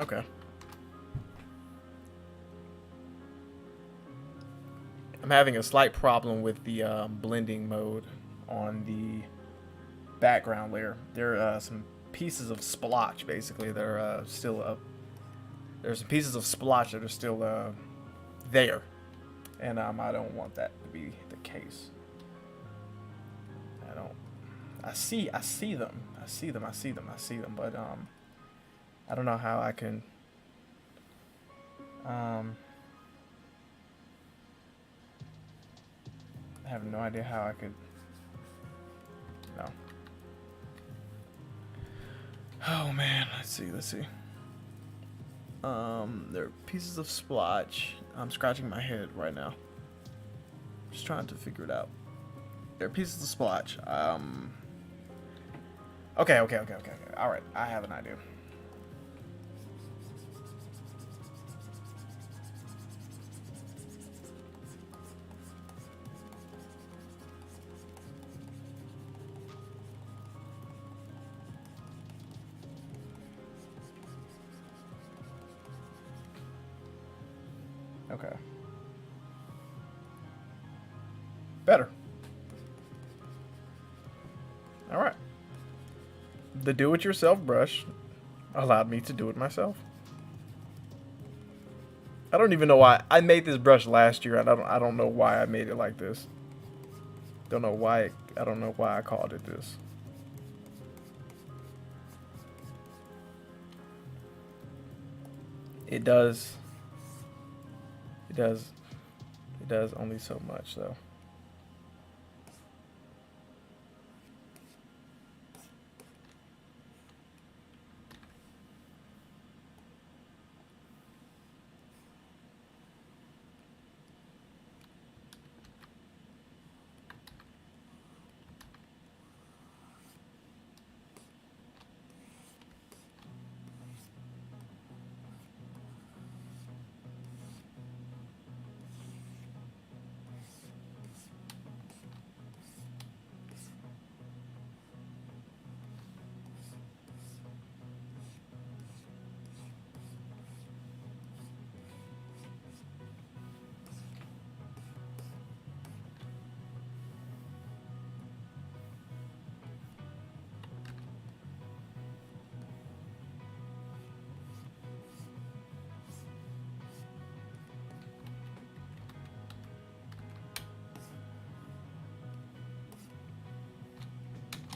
Okay. I'm having a slight problem with the blending mode on the background layer. There are some pieces of splotch, basically, that are still up. There's some pieces of splotch that are still there, and I don't want that to be the case. I don't. I see them. But I don't know how I can. I have no idea how I could. No. Oh man, let's see. There are pieces of splotch. I'm scratching my head right now. Just trying to figure it out. There are pieces of splotch. Okay. All right, I have an idea. Okay. Better. All right. The do-it-yourself brush allowed me to do it myself. I don't even know why I made this brush last year, and I don't know why I made it like this. I don't know why I called it this. It does only so much though.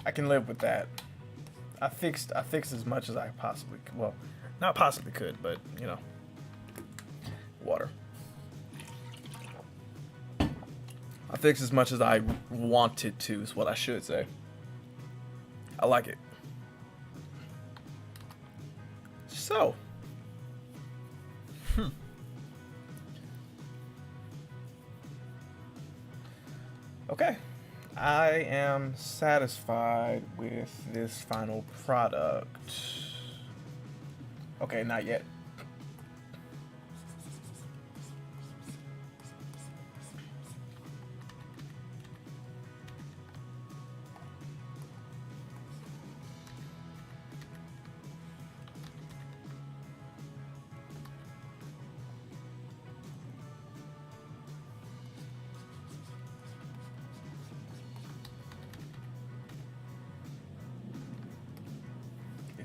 I can live with that. I fixed as much as I possibly could. Well, not possibly could, but you know, water. I fixed as much as I wanted to, is what I should say. I like it. So, okay. I am satisfied with this final product. Okay, not yet.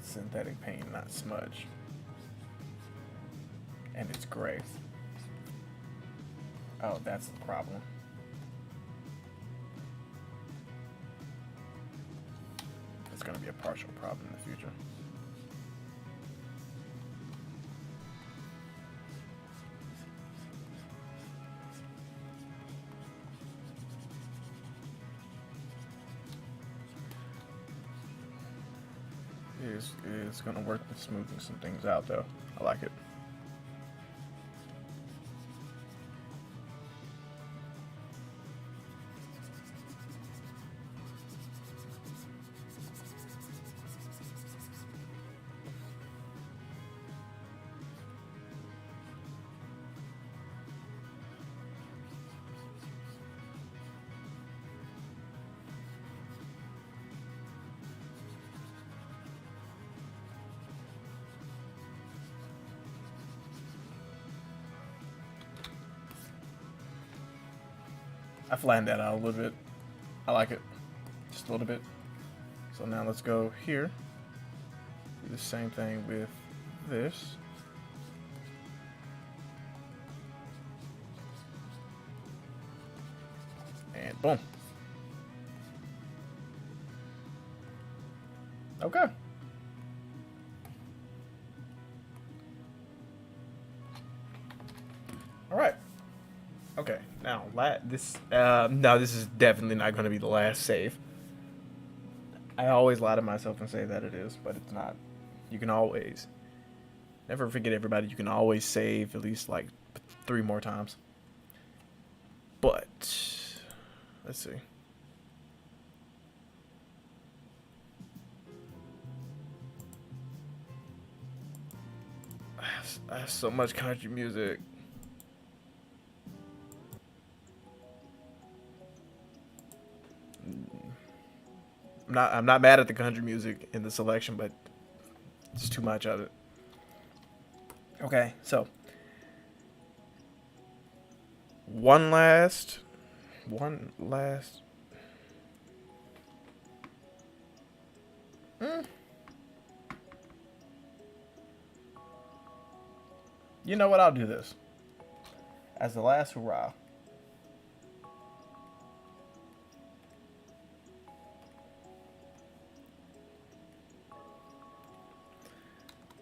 It's synthetic paint, not smudge. And it's gray. Oh, that's the problem. It's going to be a partial problem in the future. It's going to work with smoothing some things out, though. I like it. I flattened that out a little bit. I like it. Just a little bit. So now let's go here. Do the same thing with this. And boom. Okay. All right. Okay, now this is definitely not going to be the last save. I always lie to myself and say that it is, but it's not. You can always, never forget, everybody, you can always save at least like 3 more times. But let's see. I have so much country music. I'm not mad at the country music in the selection, but it's too much of it. Okay, so one last. You know what? I'll do this as the last hurrah.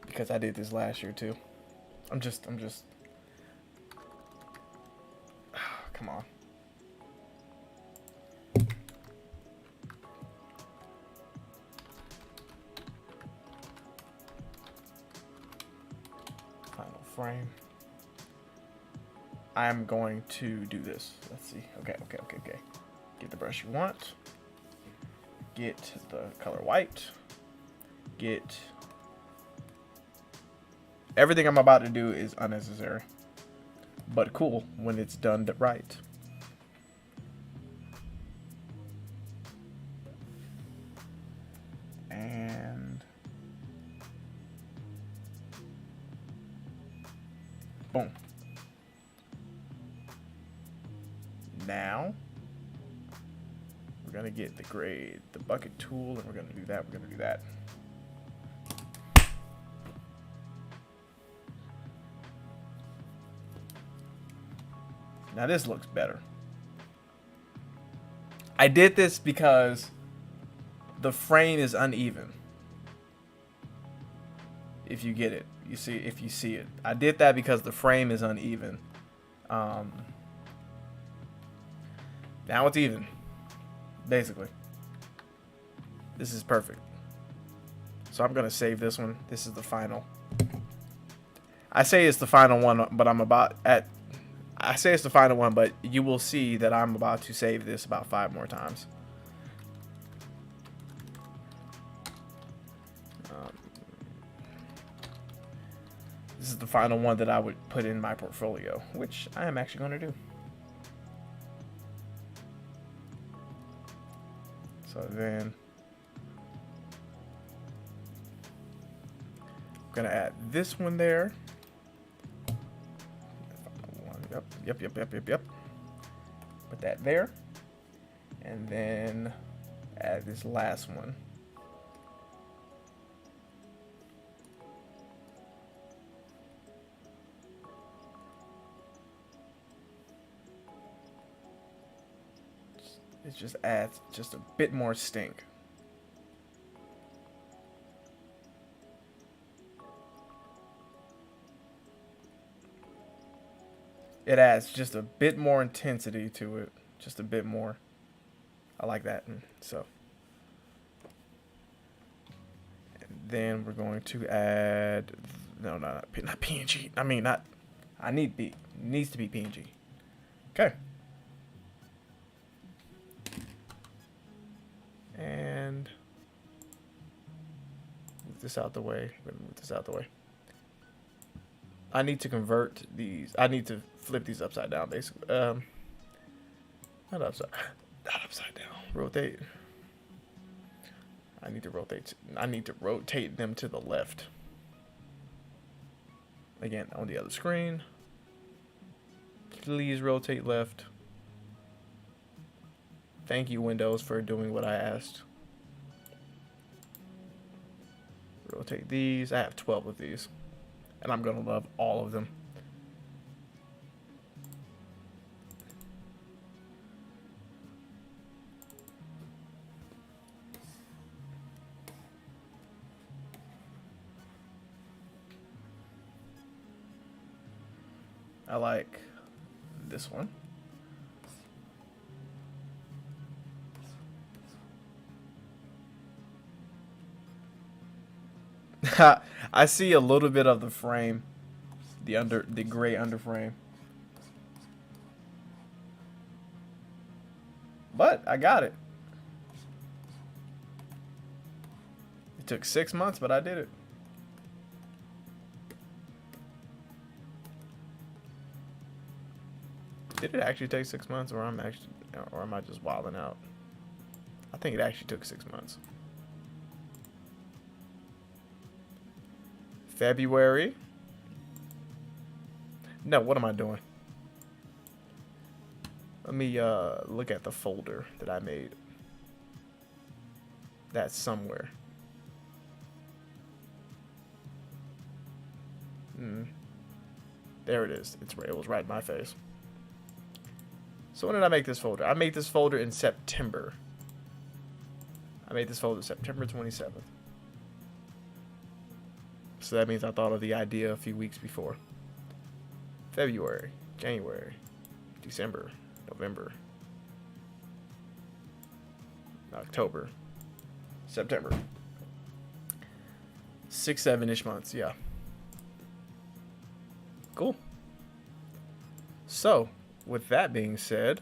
Because I did this last year too. I'm just come on. Final frame. I'm going to do this. Let's see. Okay. Get the brush you want. Get the color white. Get everything I'm about to do is unnecessary, but cool when it's done right. And boom. Now we're gonna get the bucket tool, and we're gonna do that. Now this looks better. I did this because the frame is uneven. If you get it, if you see it. I did that because the frame is uneven. Now it's even, basically. This is perfect. So I'm gonna save this one. This is the final. I say it's the final one, but I say it's the final one, but you will see that I'm about to save this about 5 more times. This is the final one that I would put in my portfolio, which I am actually going to do. So then I'm going to add this one there. Yep. Put that there. And then add this last one. It just adds just a bit more stink. It adds just a bit more intensity to it. Just a bit more. I like that. And so. And then we're going to add. No, not PNG. I mean, not. I need B. Needs to be PNG. Okay. And move this out the way. We're gonna move this out the way. I need to convert these. I need to flip these upside down, basically. Not upside down. Rotate. I need to rotate. I need to rotate them to the left. Again, on the other screen. Please rotate left. Thank you, Windows, for doing what I asked. Rotate these. I have 12 of these. And I'm going to love all of them. I like this one. I see a little bit of the frame, the gray underframe. But I got it. It took 6 months, but I did it. Did it actually take 6 months, or am I just wilding out? I think it actually took 6 months. February. No, what am I doing? Let me look at the folder that I made. That's somewhere. There it is. It was right in my face. So when did I make this folder? I made this folder in September. I made this folder September 27th. So that means I thought of the idea a few weeks before. February, January, December, November, October, September. 6, 7-ish months, yeah. Cool. So, with that being said,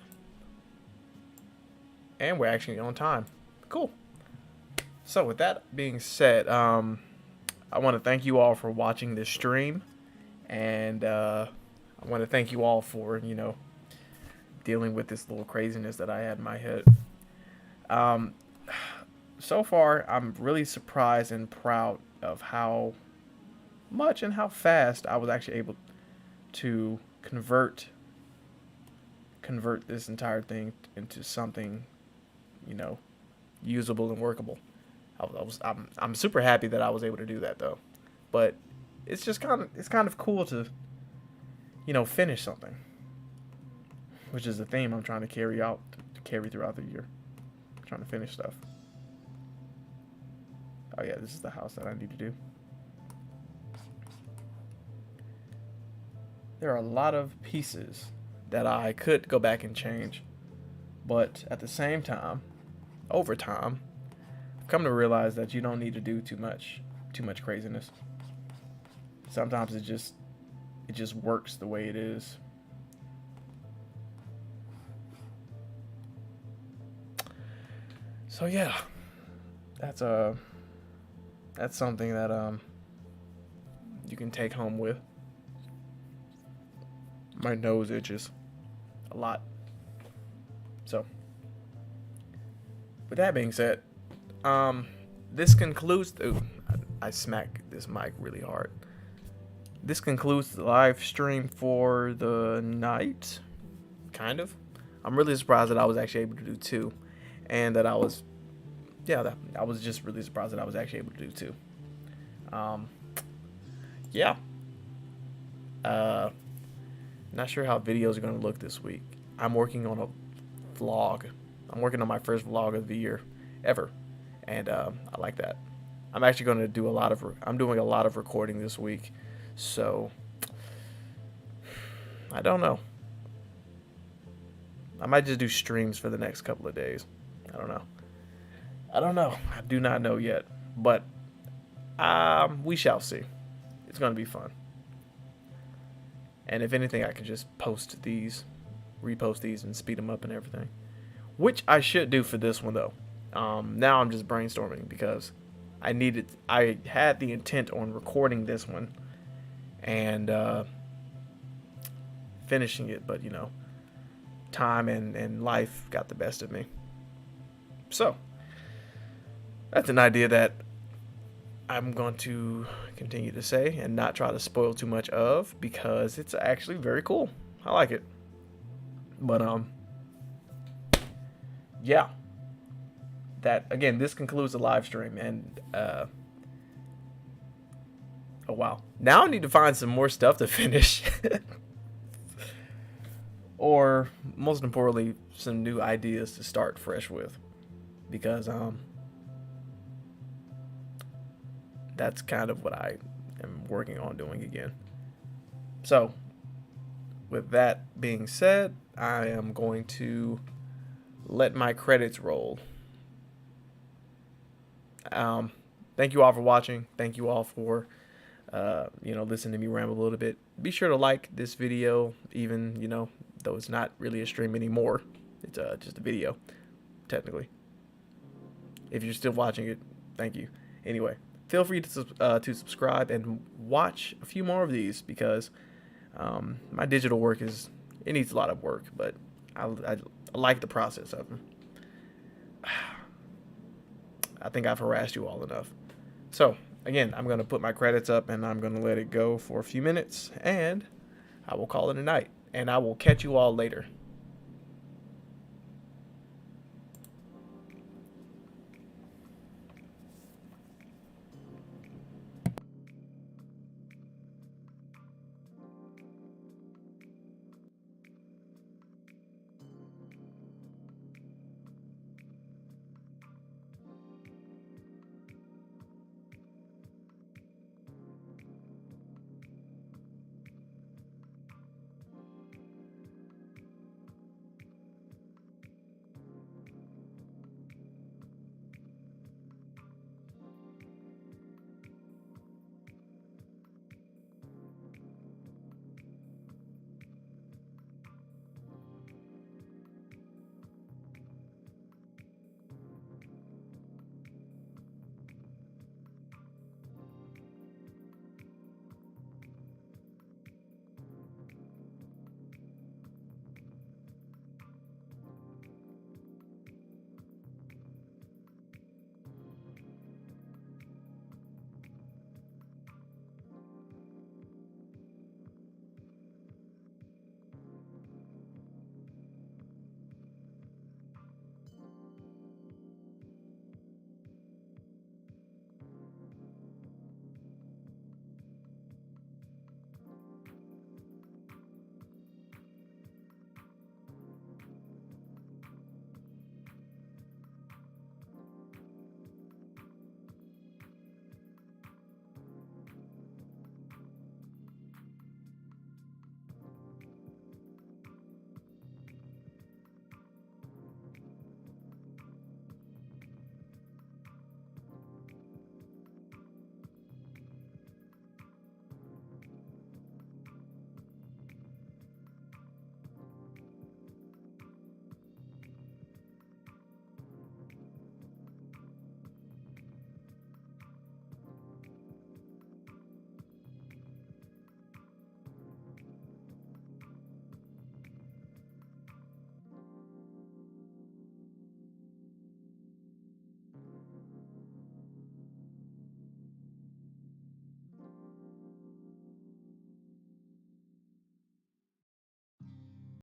and we're actually on time. Cool. So, with that being said, I want to thank you all for watching this stream, and I want to thank you all for, dealing with this little craziness that I had in my head. So far, I'm really surprised and proud of how much and how fast I was actually able to convert this entire thing into something, usable and workable. I'm super happy that I was able to do that, though. But it's just kind of cool to, finish something, which is the theme I'm trying to carry throughout the year. I'm trying to finish stuff. Oh yeah, this is the house that I need to do. There are a lot of pieces that I could go back and change, but at the same time, over time, I've come to realize that you don't need to do too much craziness. Sometimes it just works the way it is. So yeah, that's something that you can take home with. My nose itches a lot. So, with that being said, this concludes. Ooh, I smacked this mic really hard. This concludes the live stream for the night. Kind of. I'm really surprised that I was actually able to do 2, and that I was just really surprised that I was actually able to do 2. Yeah. Not sure how videos are going to look this week. I'm working on a vlog I'm working on my first vlog of the year ever, and I like that. I'm actually going to do I'm doing a lot of recording this week, so I don't know. I might just do streams for the next couple of days. I don't know. I do not know yet, but we shall see. It's going to be fun. And if anything, I can just repost these, and speed them up and everything. Which I should do for this one, though. Now I'm just brainstorming because I had the intent on recording this one and finishing it, but time and life got the best of me. So that's an idea that I'm going to continue to say and not try to spoil too much of, because it's actually very cool. I like it. But yeah. That again, this concludes the live stream, and oh wow. Now I need to find some more stuff to finish. Or most importantly, some new ideas to start fresh with, because that's kind of what I am working on doing again. So with that being said, I am going to let my credits roll. Thank you all for watching. Thank you all for listening to me ramble a little bit. Be sure to like this video, even though it's not really a stream anymore. It's just a video, technically. If you're still watching it, thank you. Anyway, feel free to subscribe and watch a few more of these, because my digital work it needs a lot of work, but I like the process of them. I think I've harassed you all enough. So again, I'm going to put my credits up and I'm going to let it go for a few minutes, and I will call it a night, and I will catch you all later.